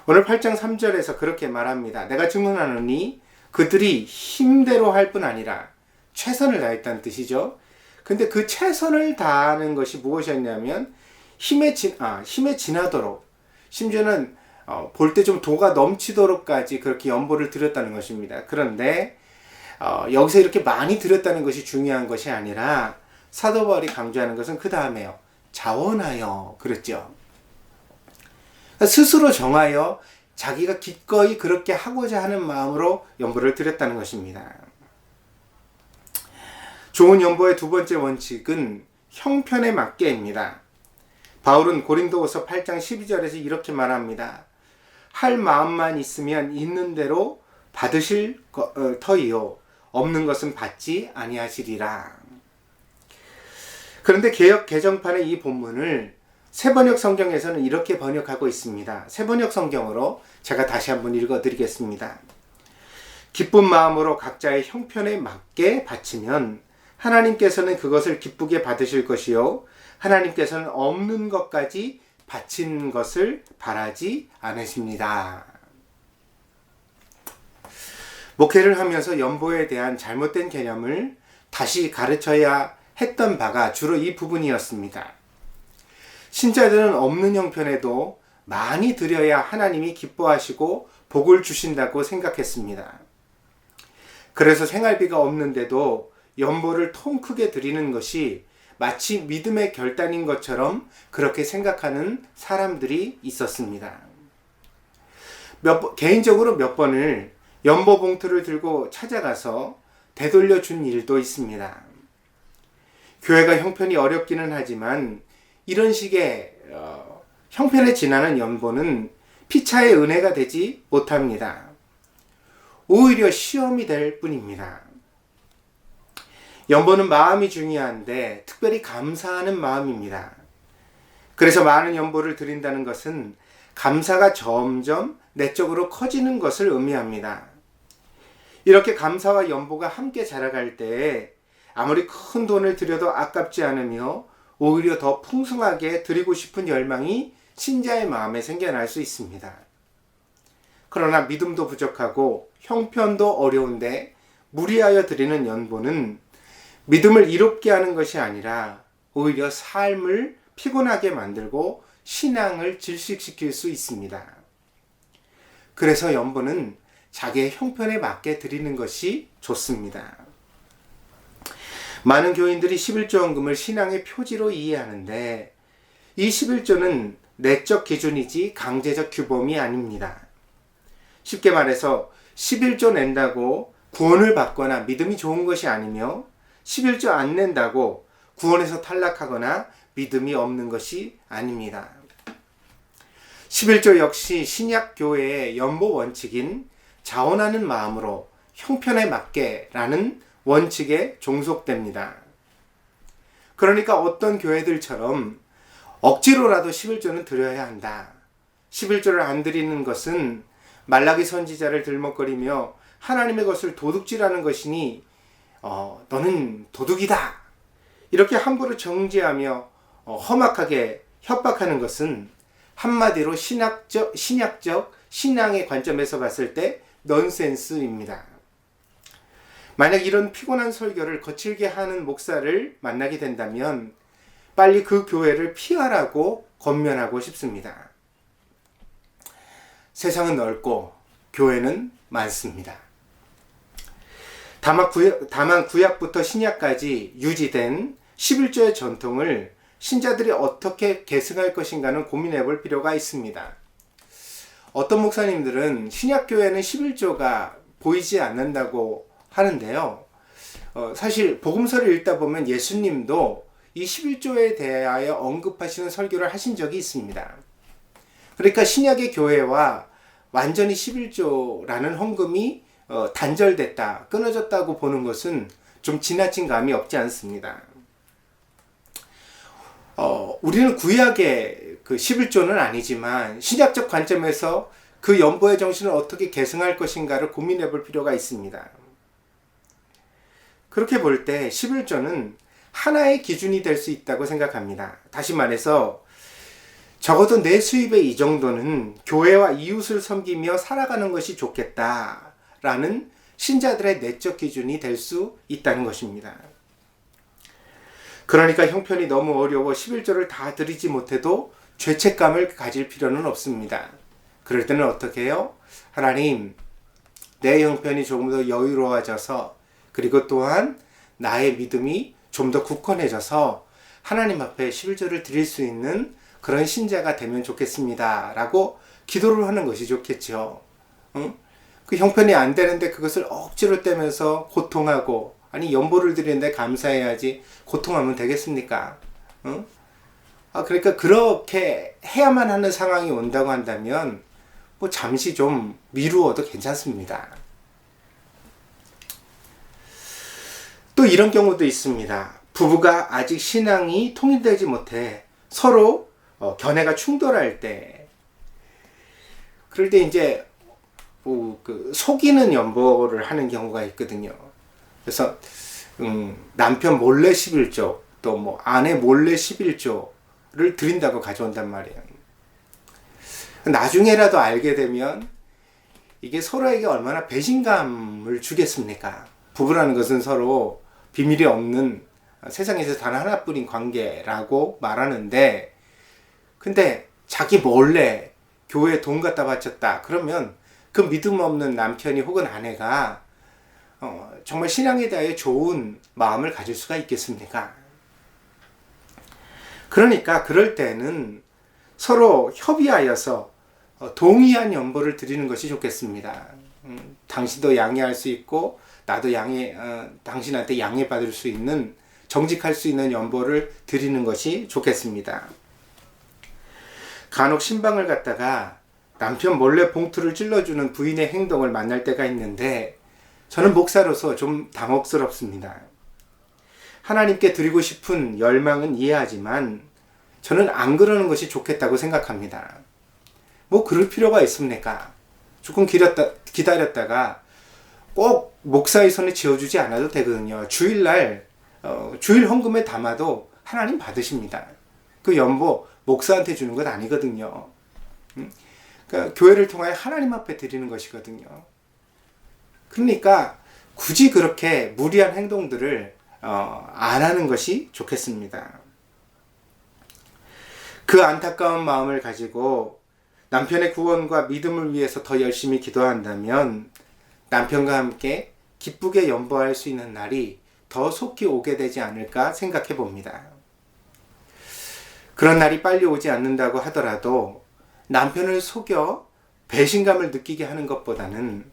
오늘 8장 3절에서 그렇게 말합니다. 내가 증언하노니 그들이 힘대로 할 뿐 아니라 최선을 다했다는 뜻이죠. 근데 그 최선을 다하는 것이 무엇이었냐면 힘에 지나도록, 심지어는 볼 때 좀 도가 넘치도록까지 그렇게 연보를 드렸다는 것입니다. 그런데 여기서 이렇게 많이 드렸다는 것이 중요한 것이 아니라 사도 바울이 강조하는 것은 그 다음에요. 자원하여 그랬죠. 스스로 정하여 자기가 기꺼이 그렇게 하고자 하는 마음으로 연보를 드렸다는 것입니다. 좋은 연보의 두 번째 원칙은 형편에 맞게입니다. 바울은 고린도후서 8장 12절에서 이렇게 말합니다. 할 마음만 있으면 있는 대로 받으실 터이요 없는 것은 받지 아니하시리라. 그런데 개역 개정판의 이 본문을 새번역 성경에서는 이렇게 번역하고 있습니다. 새번역 성경으로 제가 다시 한번 읽어드리겠습니다. 기쁜 마음으로 각자의 형편에 맞게 바치면 하나님께서는 그것을 기쁘게 받으실 것이요 하나님께서는 없는 것까지 바친 것을 바라지 않으십니다. 목회를 하면서 연보에 대한 잘못된 개념을 다시 가르쳐야 했던 바가 주로 이 부분이었습니다. 신자들은 없는 형편에도 많이 드려야 하나님이 기뻐하시고 복을 주신다고 생각했습니다. 그래서 생활비가 없는데도 연보를 통 크게 드리는 것이 마치 믿음의 결단인 것처럼 그렇게 생각하는 사람들이 있었습니다. 개인적으로 몇 번을 연보 봉투를 들고 찾아가서 되돌려 준 일도 있습니다. 교회가 형편이 어렵기는 하지만 이런 식의 형편에 지나는 연보는 피차의 은혜가 되지 못합니다. 오히려 시험이 될 뿐입니다. 연보는 마음이 중요한데 특별히 감사하는 마음입니다. 그래서 많은 연보를 드린다는 것은 감사가 점점 내적으로 커지는 것을 의미합니다. 이렇게 감사와 연보가 함께 자라갈 때에 아무리 큰 돈을 들여도 아깝지 않으며 오히려 더 풍성하게 드리고 싶은 열망이 신자의 마음에 생겨날 수 있습니다. 그러나 믿음도 부족하고 형편도 어려운데 무리하여 드리는 연보는 믿음을 이롭게 하는 것이 아니라 오히려 삶을 피곤하게 만들고 신앙을 질식시킬 수 있습니다. 그래서 연보는 자기의 형편에 맞게 드리는 것이 좋습니다. 많은 교인들이 11조원금을 신앙의 표지로 이해하는데 이 11조는 내적 기준이지 강제적 규범이 아닙니다. 쉽게 말해서 11조 낸다고 구원을 받거나 믿음이 좋은 것이 아니며 11조 안 낸다고 구원에서 탈락하거나 믿음이 없는 것이 아닙니다. 11조 역시 신약교회의 연보 원칙인 자원하는 마음으로 형편에 맞게 라는 원칙에 종속됩니다. 그러니까 어떤 교회들처럼 억지로라도 11조는 드려야 한다. 11조를 안 드리는 것은 말라기 선지자를 들먹거리며 하나님의 것을 도둑질하는 것이니 너는 도둑이다. 이렇게 함부로 정죄하며 험악하게 협박하는 것은 한마디로 신약적 신앙의 관점에서 봤을 때 넌센스입니다. 만약 이런 피곤한 설교를 거칠게 하는 목사를 만나게 된다면 빨리 그 교회를 피하라고 권면하고 싶습니다. 세상은 넓고 교회는 많습니다. 다만 구약부터 신약까지 유지된 11조의 전통을 신자들이 어떻게 계승할 것인가는 고민해 볼 필요가 있습니다. 어떤 목사님들은 신약교회는 11조가 보이지 않는다고 하는데요. 사실 복음서를 읽다 보면 예수님도 이 11조에 대하여 언급하시는 설교를 하신 적이 있습니다. 그러니까 신약의 교회와 완전히 11조라는 헌금이 단절됐다, 끊어졌다고 보는 것은 좀 지나친 감이 없지 않습니다. 우리는 구약의 그 11조는 아니지만 신약적 관점에서 그 연보의 정신을 어떻게 계승할 것인가를 고민해 볼 필요가 있습니다. 그렇게 볼 때 11조는 하나의 기준이 될 수 있다고 생각합니다. 다시 말해서 적어도 내 수입의 이 정도는 교회와 이웃을 섬기며 살아가는 것이 좋겠다라는 신자들의 내적 기준이 될 수 있다는 것입니다. 그러니까 형편이 너무 어려워 11조를 다 드리지 못해도 죄책감을 가질 필요는 없습니다. 그럴 때는 어떻게 해요? 하나님, 내 형편이 조금 더 여유로워져서, 그리고 또한 나의 믿음이 좀 더 굳건해져서 하나님 앞에 11조를 드릴 수 있는 그런 신자가 되면 좋겠습니다 라고 기도를 하는 것이 좋겠죠. 응? 그 형편이 안 되는데 그것을 억지로 떼면서 고통하고, 아니 연보를 드리는데 감사해야지 고통하면 되겠습니까? 응? 그러니까 그렇게 해야만 하는 상황이 온다고 한다면 뭐 잠시 좀 미루어도 괜찮습니다. 또 이런 경우도 있습니다. 부부가 아직 신앙이 통일되지 못해 서로 견해가 충돌할 때, 그럴 때 이제 그 속이는 연보를 하는 경우가 있거든요. 그래서 남편 몰래 11조, 또 뭐 아내 몰래 11조를 드린다고 가져온단 말이에요. 나중에라도 알게 되면 이게 서로에게 얼마나 배신감을 주겠습니까? 부부라는 것은 서로 비밀이 없는 세상에서 단 하나뿐인 관계라고 말하는데, 근데 자기 몰래 교회에 돈 갖다 바쳤다 그러면 그 믿음 없는 남편이 혹은 아내가 정말 신앙에 대해 좋은 마음을 가질 수가 있겠습니까? 그러니까 그럴 때는 서로 협의하여서 동의한 연보를 드리는 것이 좋겠습니다. 당신도 양해할 수 있고 나도 당신한테 양해받을 수 있는, 정직할 수 있는 연보를 드리는 것이 좋겠습니다. 간혹 신방을 갔다가 남편 몰래 봉투를 찔러주는 부인의 행동을 만날 때가 있는데 저는 목사로서 좀 당혹스럽습니다. 하나님께 드리고 싶은 열망은 이해하지만 저는 안 그러는 것이 좋겠다고 생각합니다. 뭐 그럴 필요가 있습니까? 조금 기다렸다가 꼭 목사의 손에 쥐어주지 않아도 되거든요. 주일날 주일 헌금에 담아도 하나님 받으십니다. 그 연보 목사한테 주는 것 아니거든요. 그러니까 교회를 통하여 하나님 앞에 드리는 것이거든요. 그러니까 굳이 그렇게 무리한 행동들을 안 하는 것이 좋겠습니다. 그 안타까운 마음을 가지고 남편의 구원과 믿음을 위해서 더 열심히 기도한다면 남편과 함께 기쁘게 연보할 수 있는 날이 더 속히 오게 되지 않을까 생각해 봅니다. 그런 날이 빨리 오지 않는다고 하더라도 남편을 속여 배신감을 느끼게 하는 것보다는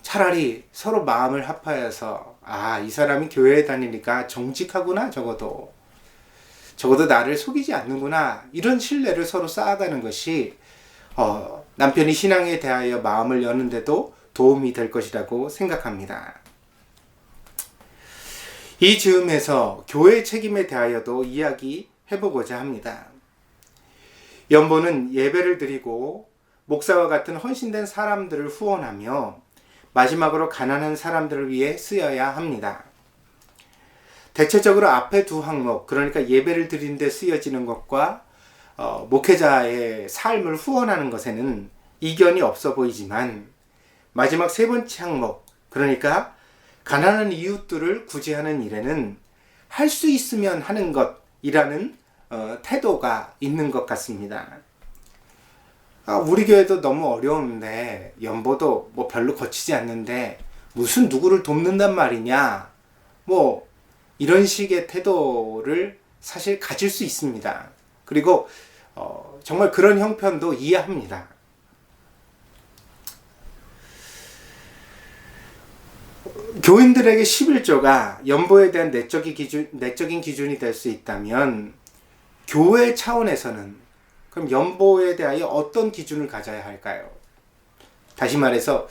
차라리 서로 마음을 합하여서 이 사람이 교회에 다니니까 정직하구나, 적어도 나를 속이지 않는구나, 이런 신뢰를 서로 쌓아가는 것이 남편이 신앙에 대하여 마음을 여는데도 도움이 될 것이라고 생각합니다. 이 즈음에서 교회의 책임에 대하여도 이야기해보고자 합니다. 연보는 예배를 드리고 목사와 같은 헌신된 사람들을 후원하며 마지막으로 가난한 사람들을 위해 쓰여야 합니다. 대체적으로 앞에 두 항목, 그러니까 예배를 드리는 데 쓰여지는 것과 목회자의 삶을 후원하는 것에는 이견이 없어 보이지만 마지막 세 번째 항목, 그러니까 가난한 이웃들을 구제하는 일에는 할 수 있으면 하는 것이라는 태도가 있는 것 같습니다. 우리 교회도 너무 어려운데 연보도 뭐 별로 거치지 않는데 무슨 누구를 돕는단 말이냐, 뭐 이런 식의 태도를 사실 가질 수 있습니다. 그리고 정말 그런 형편도 교인들에게 11조가 연보에 대한 내적인 기준이 될 수 있다면 교회 차원에서는 그럼 연보에 대하여 어떤 기준을 가져야 할까요? 다시 말해서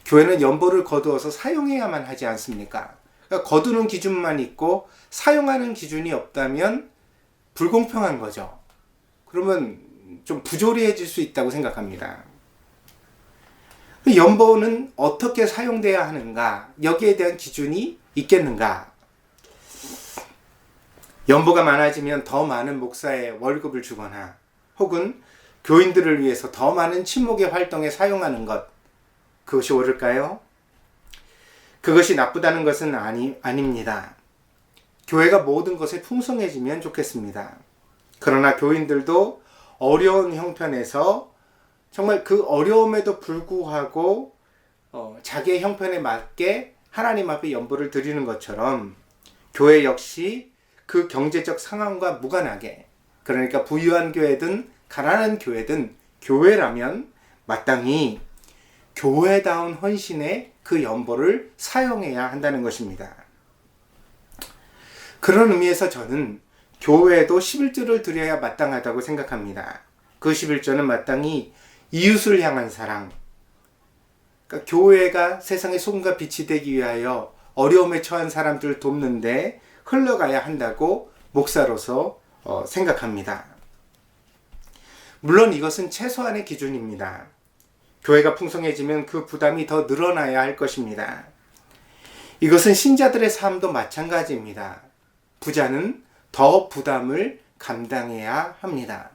교회는 연보를 거두어서 사용해야만 하지 않습니까? 그러니까 거두는 기준만 있고 사용하는 기준이 없다면 불공평한 거죠. 그러면 좀 부조리해질 수 있다고 생각합니다. 연보는 어떻게 사용돼야 하는가? 여기에 대한 기준이 있겠는가? 연보가 많아지면 더 많은 목사의 월급을 주거나 혹은 교인들을 위해서 더 많은 친목의 활동에 사용하는 것, 그것이 옳을까요? 그것이 나쁘다는 것은 아닙니다. 교회가 모든 것에 풍성해지면 좋겠습니다. 그러나 교인들도 어려운 형편에서 정말 그 어려움에도 불구하고 자기의 형편에 맞게 하나님 앞에 연보를 드리는 것처럼 교회 역시 그 경제적 상황과 무관하게, 그러니까 부유한 교회든 가난한 교회든 교회라면 마땅히 교회다운 헌신에 그 연보를 사용해야 한다는 것입니다. 그런 의미에서 저는 교회도 11조를 드려야 마땅하다고 생각합니다. 그 11조는 마땅히 이웃을 향한 사랑, 그러니까 교회가 세상의 소금과 빛이 되기 위하여 어려움에 처한 사람들을 돕는데 흘러가야 한다고 목사로서 생각합니다. 물론 이것은 최소한의 기준입니다. 교회가 풍성해지면 그 부담이 더 늘어나야 할 것입니다. 이것은 신자들의 삶도 마찬가지입니다. 부자는 더 부담을 감당해야 합니다.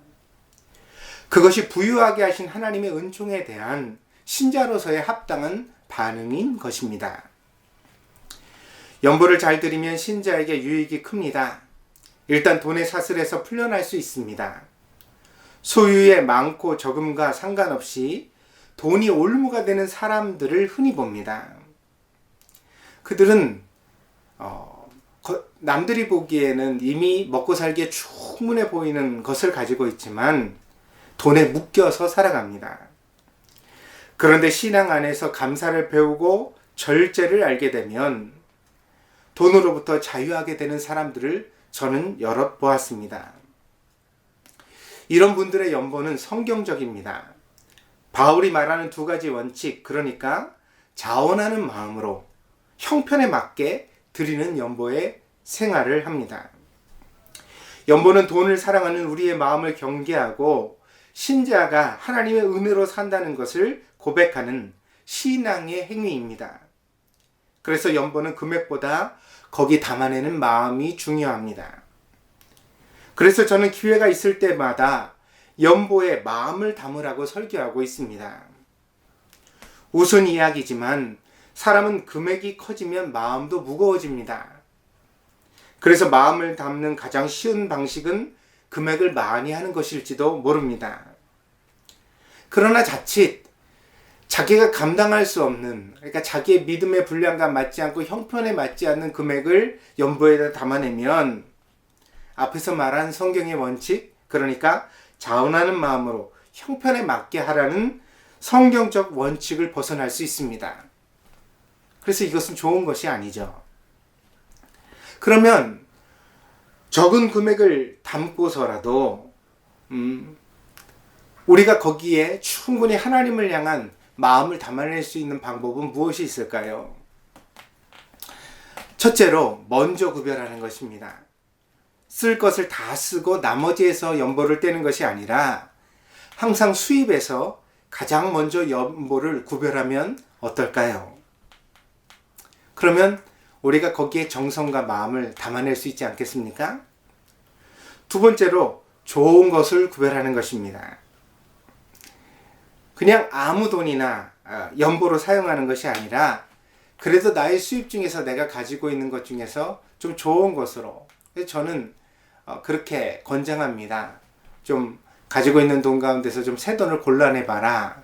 그것이 부유하게 하신 하나님의 은총에 대한 신자로서의 합당한 반응인 것입니다. 연보를 잘 드리면 신자에게 유익이 큽니다. 일단 돈의 사슬에서 풀려날 수 있습니다. 소유의 많고 적음과 상관없이 돈이 올무가 되는 사람들을 흔히 봅니다. 그들은 남들이 보기에는 이미 먹고 살기에 충분해 보이는 것을 가지고 있지만 돈에 묶여서 살아갑니다. 그런데 신앙 안에서 감사를 배우고 절제를 알게 되면 돈으로부터 자유하게 되는 사람들을 저는 여럿 보았습니다. 이런 분들의 연보는 성경적입니다. 바울이 말하는 두 가지 원칙, 그러니까 자원하는 마음으로 형편에 맞게 드리는 연보의 생활을 합니다. 연보는 돈을 사랑하는 우리의 마음을 경계하고 신자가 하나님의 은혜로 산다는 것을 고백하는 신앙의 행위입니다. 그래서 연보는 금액보다 거기 담아내는 마음이 중요합니다. 그래서 저는 기회가 있을 때마다 연보에 마음을 담으라고 설교하고 있습니다. 우스운 이야기지만 사람은 금액이 커지면 마음도 무거워집니다. 그래서 마음을 담는 가장 쉬운 방식은 금액을 많이 하는 것일지도 모릅니다. 그러나 자칫 자기가 감당할 수 없는, 그러니까 자기의 믿음의 분량과 맞지 않고 형편에 맞지 않는 금액을 연보에다 담아내면 앞에서 말한 성경의 원칙, 그러니까 자원하는 마음으로 형편에 맞게 하라는 성경적 원칙을 벗어날 수 있습니다. 그래서 이것은 좋은 것이 아니죠. 그러면 적은 금액을 담고서라도 우리가 거기에 충분히 하나님을 향한 마음을 담아낼 수 있는 방법은 무엇이 있을까요? 첫째로 먼저 구별하는 것입니다. 쓸 것을 다 쓰고 나머지에서 연보를 떼는 것이 아니라 항상 수입에서 가장 먼저 연보를 구별하면 어떨까요? 그러면 우리가 거기에 정성과 마음을 담아낼 수 있지 않겠습니까? 두 번째로 좋은 것을 구별하는 것입니다. 그냥 아무 돈이나 연보로 사용하는 것이 아니라 그래도 나의 수입 중에서 내가 가지고 있는 것 중에서 좀 좋은 것으로, 저는 그렇게 권장합니다. 좀 가지고 있는 돈 가운데서 좀 새 돈을 골라내봐라.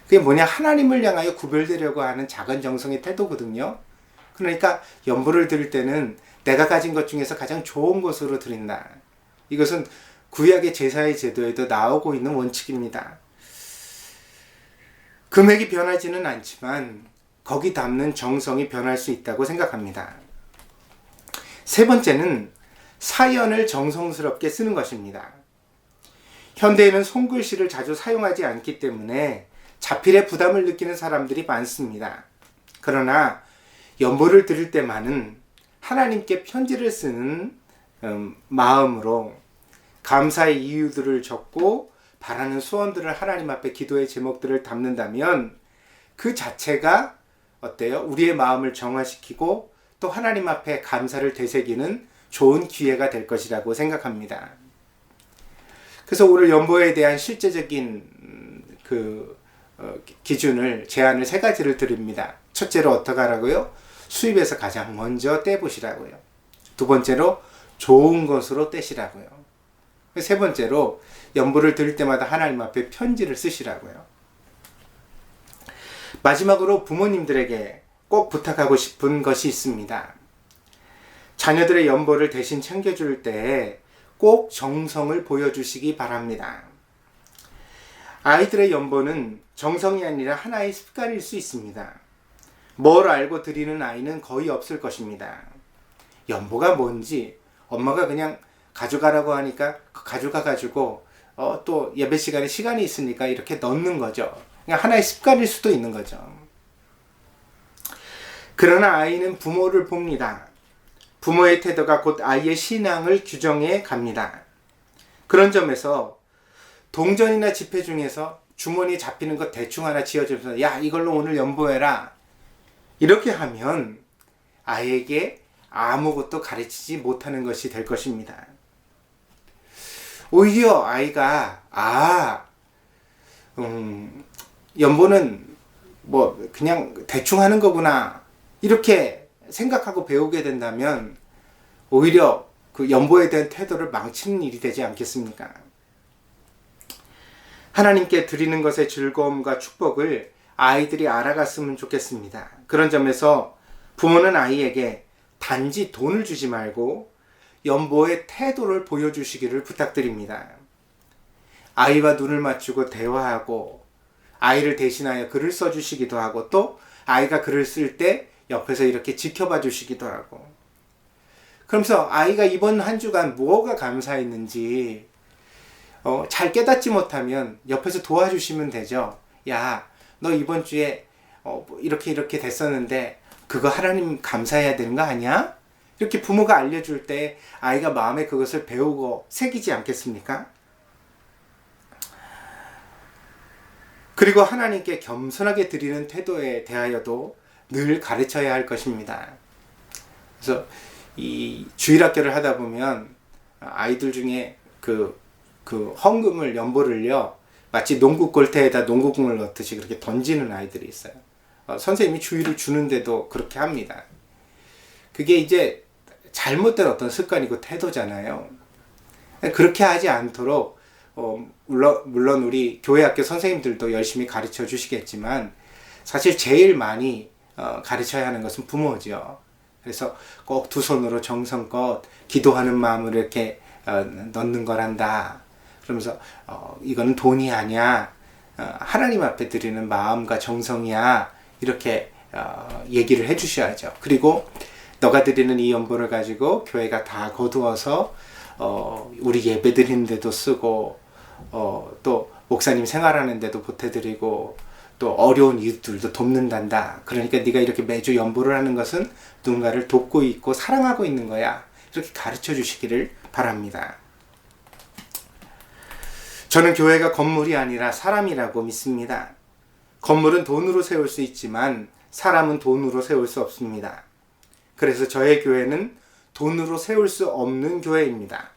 그게 뭐냐, 하나님을 향하여 구별되려고 하는 작은 정성의 태도거든요. 그러니까 연보를 드릴 때는 내가 가진 것 중에서 가장 좋은 것으로 드린다. 이것은 구약의 제사의 제도에도 나오고 있는 원칙입니다. 금액이 변하지는 않지만 거기 담는 정성이 변할 수 있다고 생각합니다. 세 번째는 사연을 정성스럽게 쓰는 것입니다. 현대에는 손글씨를 자주 사용하지 않기 때문에 자필에 부담을 느끼는 사람들이 많습니다. 그러나 연보를 드릴 때만은 하나님께 편지를 쓰는 마음으로 감사의 이유들을 적고 바라는 소원들을 하나님 앞에 기도의 제목들을 담는다면 그 자체가 어때요? 우리의 마음을 정화시키고 또 하나님 앞에 감사를 되새기는 좋은 기회가 될 것이라고 생각합니다. 그래서 오늘 연보에 대한 실제적인 기준을 제안을 세 가지를 드립니다. 첫째로 어떻게 하라고요? 수입에서 가장 먼저 떼보시라고요. 두 번째로 좋은 것으로 떼시라고요. 세 번째로 연보를 드릴 때마다 하나님 앞에 편지를 쓰시라고요. 마지막으로 부모님들에게 꼭 부탁하고 싶은 것이 있습니다. 자녀들의 연보를 대신 챙겨줄 때 꼭 정성을 보여주시기 바랍니다. 아이들의 연보는 정성이 아니라 하나의 습관일 수 있습니다. 뭘 알고 드리는 아이는 거의 없을 것입니다. 연보가 뭔지 엄마가 그냥 가져가라고 하니까 가져가가지고 또 예배 시간에 시간이 있으니까 이렇게 넣는 거죠. 그냥 하나의 습관일 수도 있는 거죠. 그러나 아이는 부모를 봅니다. 부모의 태도가 곧 아이의 신앙을 규정해 갑니다. 그런 점에서 동전이나 지폐 중에서 주머니에 잡히는 거 대충 하나 쥐어주면서 야 이걸로 오늘 연보해라 이렇게 하면 아이에게 아무것도 가르치지 못하는 것이 될 것입니다. 오히려 아이가 연보는 뭐 그냥 대충 하는 거구나 이렇게 생각하고 배우게 된다면 오히려 그 연보에 대한 태도를 망치는 일이 되지 않겠습니까? 하나님께 드리는 것의 즐거움과 축복을 아이들이 알아갔으면 좋겠습니다. 그런 점에서 부모는 아이에게 단지 돈을 주지 말고 연보의 태도를 보여주시기를 부탁드립니다. 아이와 눈을 맞추고 대화하고 아이를 대신하여 글을 써주시기도 하고 또 아이가 글을 쓸 때 옆에서 이렇게 지켜봐 주시기도 하고 그러면서 아이가 이번 한 주간 뭐가 감사했는지 잘 깨닫지 못하면 옆에서 도와주시면 되죠. 야, 너 이번 주에 이렇게 됐었는데 그거 하나님 감사해야 되는 거 아니야? 이렇게 부모가 알려줄 때 아이가 마음에 그것을 배우고 새기지 않겠습니까? 그리고 하나님께 겸손하게 드리는 태도에 대하여도 늘 가르쳐야 할 것입니다. 그래서 이 주일학교를 하다 보면 아이들 중에 그 헌금을 연보를요 마치 농구 골대에다 농구공을 넣듯이 그렇게 던지는 아이들이 있어요. 선생님이 주의를 주는데도 그렇게 합니다. 그게 이제 잘못된 어떤 습관이고 태도잖아요. 그렇게 하지 않도록 물론 우리 교회학교 선생님들도 열심히 가르쳐 주시겠지만 사실 제일 많이 가르쳐야 하는 것은 부모죠. 그래서 꼭 두 손으로 정성껏 기도하는 마음으로 이렇게 넣는 거란다. 그러면서 이거는 돈이 아니야. 하나님 앞에 드리는 마음과 정성이야. 이렇게 얘기를 해 주셔야죠. 그리고 너가 드리는 이 연보를 가지고 교회가 다 거두어서 우리 예배 드리는 데도 쓰고 또 목사님 생활하는 데도 보태드리고 또 어려운 이웃들도 돕는단다. 그러니까 네가 이렇게 매주 연보를 하는 것은 누군가를 돕고 있고 사랑하고 있는 거야. 이렇게 가르쳐 주시기를 바랍니다. 저는 교회가 건물이 아니라 사람이라고 믿습니다. 건물은 돈으로 세울 수 있지만 사람은 돈으로 세울 수 없습니다. 그래서 저의 교회는 돈으로 세울 수 없는 교회입니다.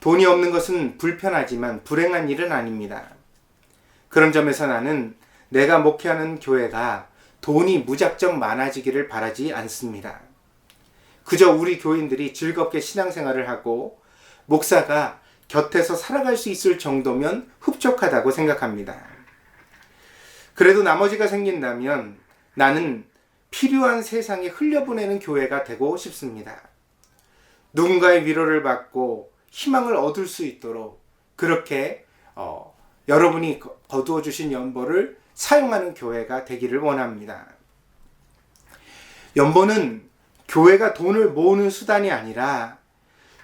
돈이 없는 것은 불편하지만 불행한 일은 아닙니다. 그런 점에서 나는 내가 목회하는 교회가 돈이 무작정 많아지기를 바라지 않습니다. 그저 우리 교인들이 즐겁게 신앙생활을 하고 목사가 곁에서 살아갈 수 있을 정도면 흡족하다고 생각합니다. 그래도 나머지가 생긴다면 나는 필요한 세상에 흘려보내는 교회가 되고 싶습니다. 누군가의 위로를 받고 희망을 얻을 수 있도록 그렇게 여러분이 거두어 주신 연보를 사용하는 교회가 되기를 원합니다. 연보는 교회가 돈을 모으는 수단이 아니라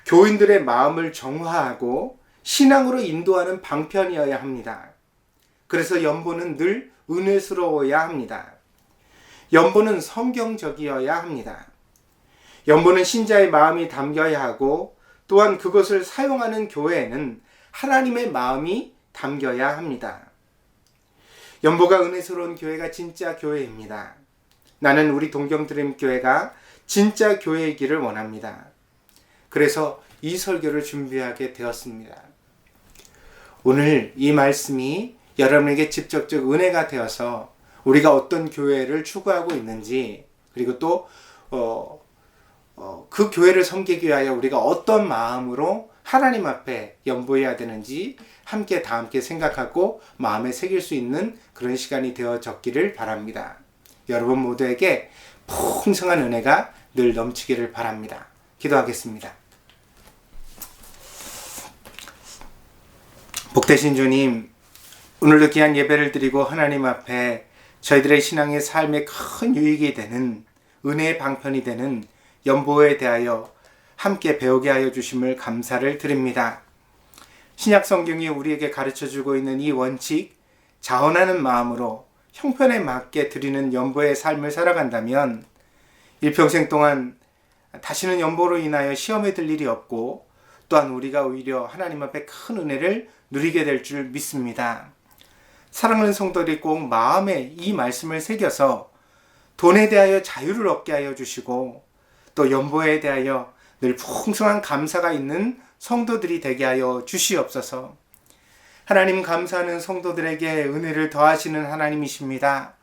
교인들의 마음을 정화하고 신앙으로 인도하는 방편이어야 합니다. 그래서 연보는 늘 은혜스러워야 합니다. 연보는 성경적이어야 합니다. 연보는 신자의 마음이 담겨야 하고 또한 그것을 사용하는 교회에는 하나님의 마음이 담겨야 합니다. 연보가 은혜스러운 교회가 진짜 교회입니다. 나는 우리 동경드림교회가 진짜 교회이기를 원합니다. 그래서 이 설교를 준비하게 되었습니다. 오늘 이 말씀이 여러분에게 직접적 은혜가 되어서 우리가 어떤 교회를 추구하고 있는지, 그리고 또 그 교회를 섬기기 위하여 우리가 어떤 마음으로 하나님 앞에 연보해야 되는지 다 함께 생각하고 마음에 새길 수 있는 그런 시간이 되어졌기를 바랍니다. 여러분 모두에게 풍성한 은혜가 늘 넘치기를 바랍니다. 기도하겠습니다. 복되신 주님, 오늘도 귀한 예배를 드리고 하나님 앞에 저희들의 신앙의 삶에 큰 유익이 되는 은혜의 방편이 되는 연보에 대하여 함께 배우게 하여 주심을 감사를 드립니다. 신약 성경이 우리에게 가르쳐주고 있는 이 원칙, 자원하는 마음으로 형편에 맞게 드리는 연보의 삶을 살아간다면 일평생 동안 다시는 연보로 인하여 시험에 들 일이 없고 또한 우리가 오히려 하나님 앞에 큰 은혜를 누리게 될 줄 믿습니다. 사랑하는 성도들이 꼭 마음에 이 말씀을 새겨서 돈에 대하여 자유를 얻게 하여 주시고 또 연보에 대하여 늘 풍성한 감사가 있는 성도들이 되게 하여 주시옵소서. 하나님, 감사하는 성도들에게 은혜를 더하시는 하나님이십니다.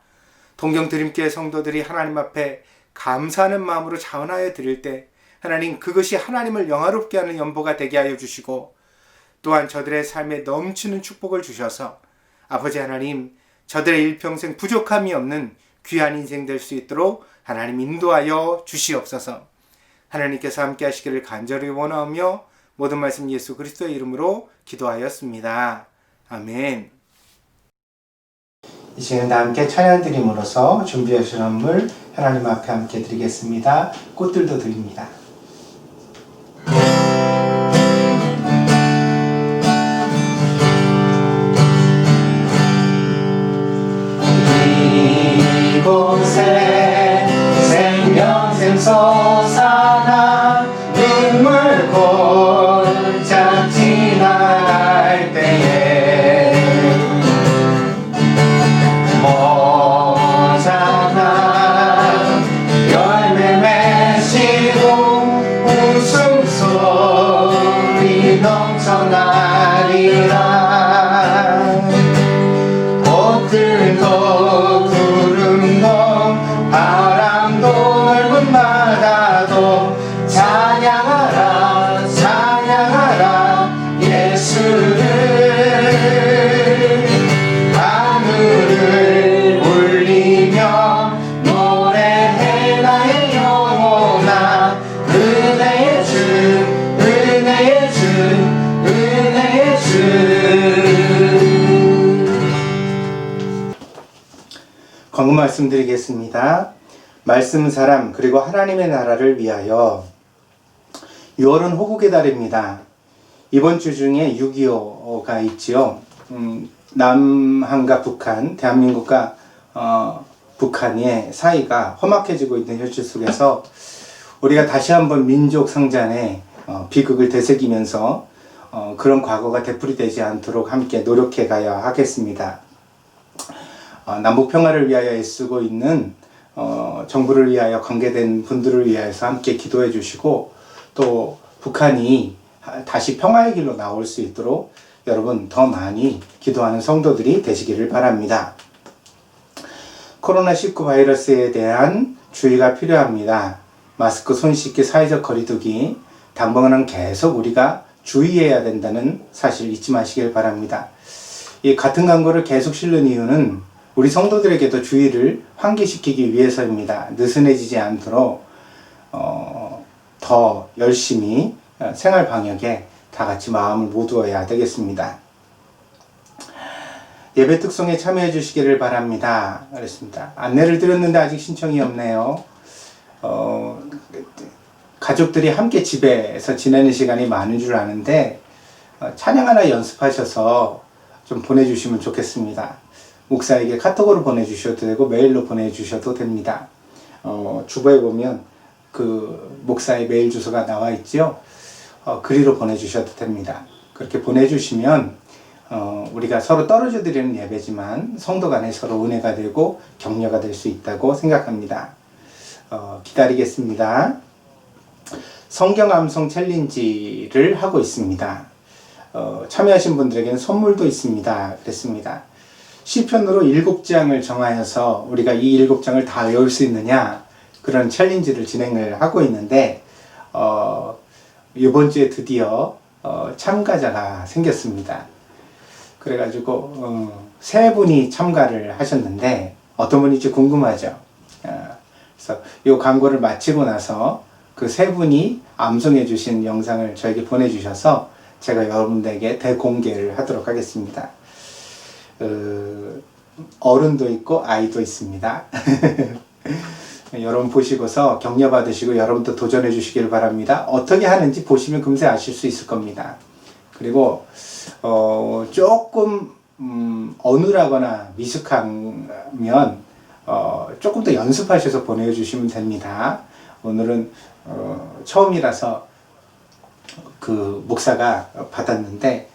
동경드림교회 성도들이 하나님 앞에 감사하는 마음으로 자원하여 드릴 때 하나님, 그것이 하나님을 영화롭게 하는 연보가 되게 하여 주시고 또한 저들의 삶에 넘치는 축복을 주셔서 아버지 하나님, 저들의 일평생 부족함이 없는 귀한 인생 될 수 있도록 하나님 인도하여 주시옵소서. 하나님께서 함께 하시기를 간절히 원하며 모든 말씀 예수 그리스도의 이름으로 기도하였습니다. 아멘. 이 시간에 함께 찬양 드림으로써 준비하신 선물 하나님 앞에 함께 드리겠습니다. 꽃들도 드립니다. 이곳에 생명샘 솟아나 눈물 골짝 지나갈 때에 모자나 열매 맺히고 웃음소리 넘쳐나리라. 꽃들도 구름도 바람도 넓은 바다도 찬양하라 찬양하라 예수를. 하늘을 울리며 노래해 나의 영혼아. 은혜의 주 은혜의 주 은혜의 주. 광고 말씀드리겠습니다. 말씀 사람 그리고 하나님의 나라를 위하여 6월은 호국의 달입니다. 이번 주 중에 6.25가 있지요. 남한과 북한, 대한민국과 북한의 사이가 험악해지고 있는 현실 속에서 우리가 다시 한번 민족 상잔의 비극을 되새기면서 그런 과거가 되풀이되지 않도록 함께 노력해 가야 하겠습니다. 남북 평화를 위하여 애쓰고 있는 정부를 위하여 관계된 분들을 위해서 함께 기도해 주시고 또 북한이 다시 평화의 길로 나올 수 있도록 여러분 더 많이 기도하는 성도들이 되시기를 바랍니다. 코로나19 바이러스에 대한 주의가 필요합니다. 마스크, 손 씻기, 사회적 거리두기 당분간은 계속 우리가 주의해야 된다는 사실 잊지 마시길 바랍니다. 이 같은 광고를 계속 실는 이유는 우리 성도들에게도 주의를 환기시키기 위해서입니다. 느슨해지지 않도록 더 열심히 생활 방역에 다 같이 마음을 모두어야 되겠습니다. 예배 특송에 참여해 주시기를 바랍니다. 그랬습니다. 안내를 드렸는데 아직 신청이 없네요. 가족들이 함께 집에서 지내는 시간이 많은 줄 아는데 찬양 하나 연습하셔서 좀 보내주시면 좋겠습니다. 목사에게 카톡으로 보내주셔도 되고 메일로 보내주셔도 됩니다. 주보에 보면 그 목사의 메일 주소가 나와 있죠. 그리로 보내주셔도 됩니다. 그렇게 보내주시면 우리가 서로 떨어져 드리는 예배지만 성도 간에 서로 은혜가 되고 격려가 될 수 있다고 생각합니다. 기다리겠습니다. 성경 암송 챌린지를 하고 있습니다. 참여하신 분들에게는 선물도 있습니다. 그랬습니다. 시편으로 7장을 정하여서 우리가 이 7장을 다 외울 수 있느냐 그런 챌린지를 진행을 하고 있는데 이번 주에 드디어 참가자가 생겼습니다. 그래가지고 3분이 참가를 하셨는데 어떤 분인지 궁금하죠. 그래서 이 광고를 마치고 나서 그 3분이 암송해 주신 영상을 저에게 보내주셔서 제가 여러분들에게 대공개를 하도록 하겠습니다. 어른도 있고 아이도 있습니다. 여러분 보시고서 격려 받으시고 여러분도 도전해 주시길 바랍니다. 어떻게 하는지 보시면 금세 아실 수 있을 겁니다. 그리고 조금 어눌하거나 미숙하면 조금 더 연습하셔서 보내주시면 됩니다. 오늘은 처음이라서 그 목사가 받았는데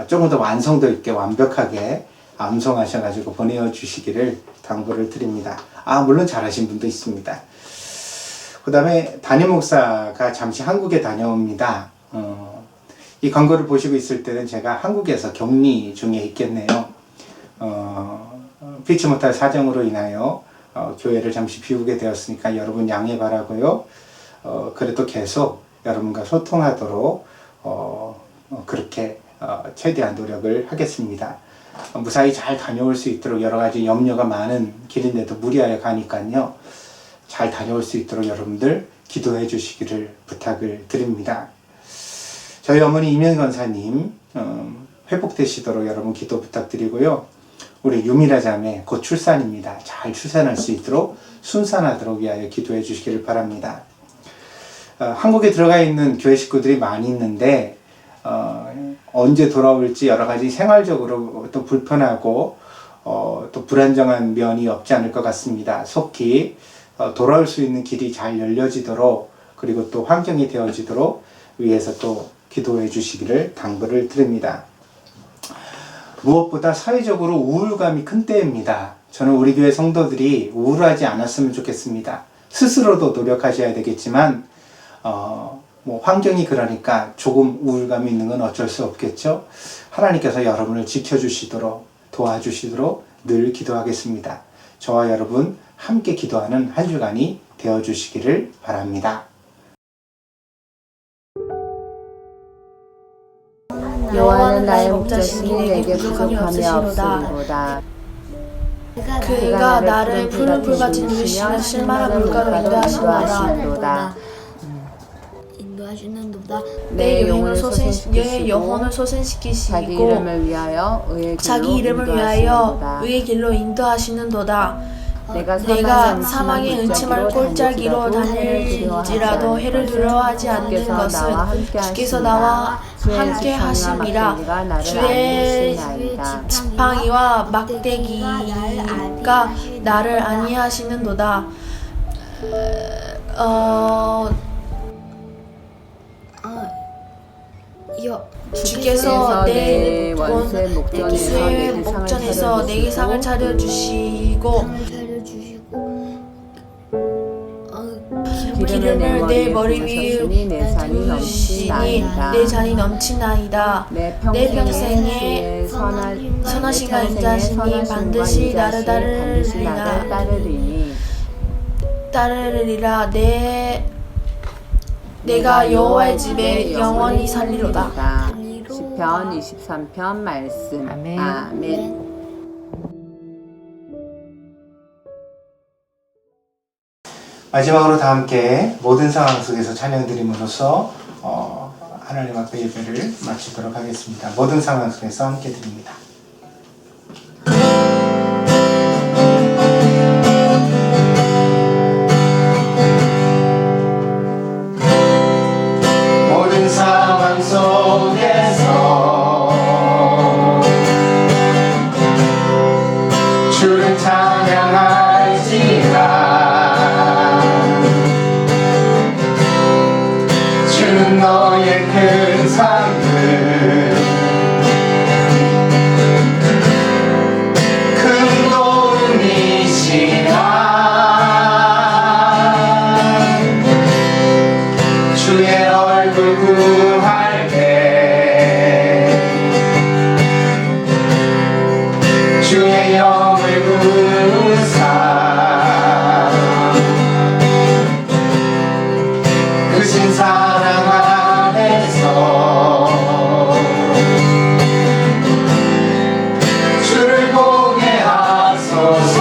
조금 더 완성도 있게 완벽하게 암송하셔가지고 보내주시기를 당부를 드립니다. 물론 잘하신 분도 있습니다. 그 다음에 담임 목사가 잠시 한국에 다녀옵니다. 이 광고를 보시고 있을 때는 제가 한국에서 격리 중에 있겠네요. 피치 못할 사정으로 인하여 교회를 잠시 비우게 되었으니까 여러분 양해 바라고요. 그래도 계속 여러분과 소통하도록 그렇게 최대한 노력을 하겠습니다. 무사히 잘 다녀올 수 있도록 여러 가지 염려가 많은 길인데도 무리하여 가니까요. 잘 다녀올 수 있도록 여러분들 기도해 주시기를 부탁을 드립니다. 저희 어머니 이면 권사님 회복되시도록 여러분 기도 부탁드리고요. 우리 유미라 자매 곧 출산입니다. 잘 출산할 수 있도록 순산하도록 위하여 기도해 주시기를 바랍니다. 한국에 들어가 있는 교회 식구들이 많이 있는데 언제 돌아올지 여러 가지 생활적으로 또 불편하고 또 불안정한 면이 없지 않을 것 같습니다. 속히 돌아올 수 있는 길이 잘 열려지도록 그리고 또 환경이 되어지도록 위해서 또 기도해 주시기를 당부를 드립니다. 무엇보다 사회적으로 우울감이 큰 때입니다. 저는 우리 교회 성도들이 우울하지 않았으면 좋겠습니다. 스스로도 노력하셔야 되겠지만 환경이 그러니까 조금 우울감이 있는 건 어쩔 수 없겠죠. 하나님께서 여러분을 지켜주시도록 도와주시도록 늘 기도하겠습니다. 저와 여러분 함께 기도하는 한 주간이 되어주시기를 바랍니다. 여호와는 나의 목자시니 내게 부족함이 없으리로다. 그가 나를 푸른 풀같이 누리시는 실만한 물가로 인도하시노라. 내 영혼을 소생시키시고 자기 이름을 위하여 의의 길로 인도하시는도다. 내가 사망의 은침할 골짜기로 다닐지라도 해를 두려워하지 않는 것은 주께서 나와 함께 하심이라. 주의 지팡이와 막대기가 나를 안위하시는도다. 주께서 내 원수의 목전에서 내게 상을 차려주시고 기름을 내 머리 위에 부으시니 내 잔이 넘치나이다. 내 평생에 선하신가 인자하시니 반드시 나를 따르리라. 내가 여호와의 집에 영원히 살리로다. 시편 23편 말씀. 아멘. 마지막으로 다 함께 모든 상황 속에서 찬양드림으로써 하나님 앞에 예배를 마치도록 하겠습니다. 모든 상황 속에서 함께 드립니다. 찬양할지라. 주는 너의 큰 삶을 큰 도움이시라. 주의 얼굴 구할 때 주의 영을 구사 크신 사랑 안에서 주를 보게 하소서.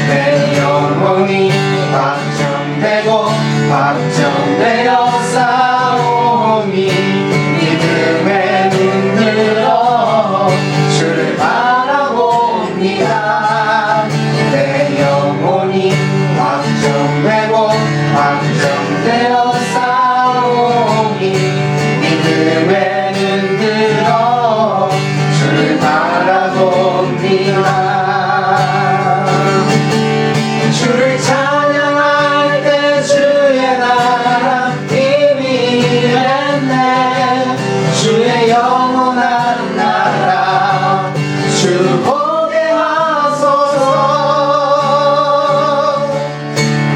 내 영혼이 확정되고 확정되어 싸우니 믿음에 눈들어 주를 바라봅니다. 내 영혼이 확정되고 확정되어 싸우니 믿음에 눈들어 주를 바라봅니다. 주를 찬양할 때 주의 나라 이미했네. 주의 영원한 나라 주 보게 하소서.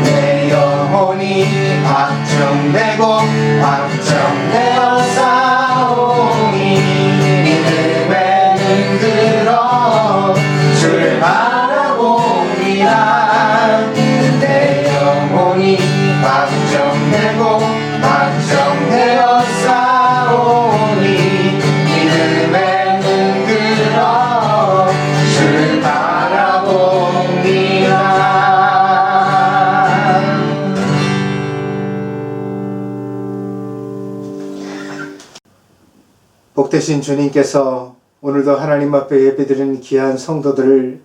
내 영혼이 확정되고 확정되어 싸우니 믿음에 눈들어 주를 바라봅니다. 내 영혼이 확정되고 확정되어 싸우니 믿음에 눈들어 주를 바라봅니다. 복되신 주님께서 오늘도 하나님 앞에 예배드리는 귀한 성도들을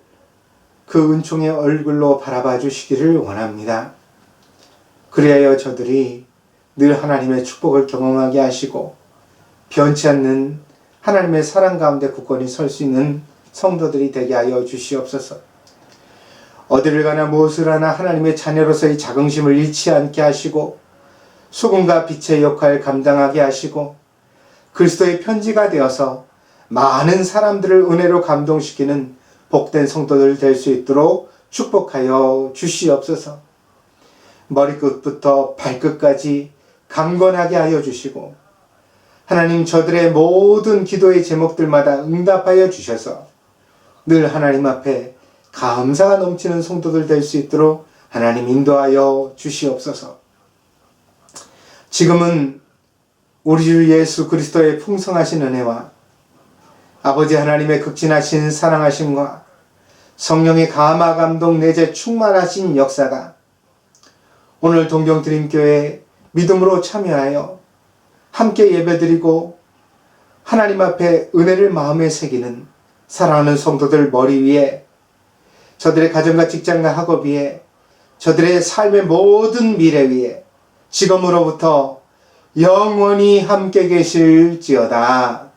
그 은총의 얼굴로 바라봐 주시기를 원합니다. 그리하여 저들이 늘 하나님의 축복을 경험하게 하시고 변치 않는 하나님의 사랑 가운데 굳건히 설 수 있는 성도들이 되게 하여 주시옵소서. 어디를 가나 무엇을 하나 하나님의 자녀로서의 자긍심을 잃지 않게 하시고 소금과 빛의 역할을 감당하게 하시고 그리스도의 편지가 되어서 많은 사람들을 은혜로 감동시키는 복된 성도들 될 수 있도록 축복하여 주시옵소서. 머리끝부터 발끝까지 강건하게 하여 주시고 하나님 저들의 모든 기도의 제목들마다 응답하여 주셔서 늘 하나님 앞에 감사가 넘치는 성도들 될 수 있도록 하나님 인도하여 주시옵소서. 지금은 우리 주 예수 그리스도의 풍성하신 은혜와 아버지 하나님의 극진하신 사랑하심과 성령의 감화 감동 내재 충만하신 역사가 오늘 동경드림교회 믿음으로 참여하여 함께 예배드리고 하나님 앞에 은혜를 마음에 새기는 사랑하는 성도들 머리 위에 저들의 가정과 직장과 학업 위에 저들의 삶의 모든 미래 위에 지금으로부터 영원히 함께 계실지어다.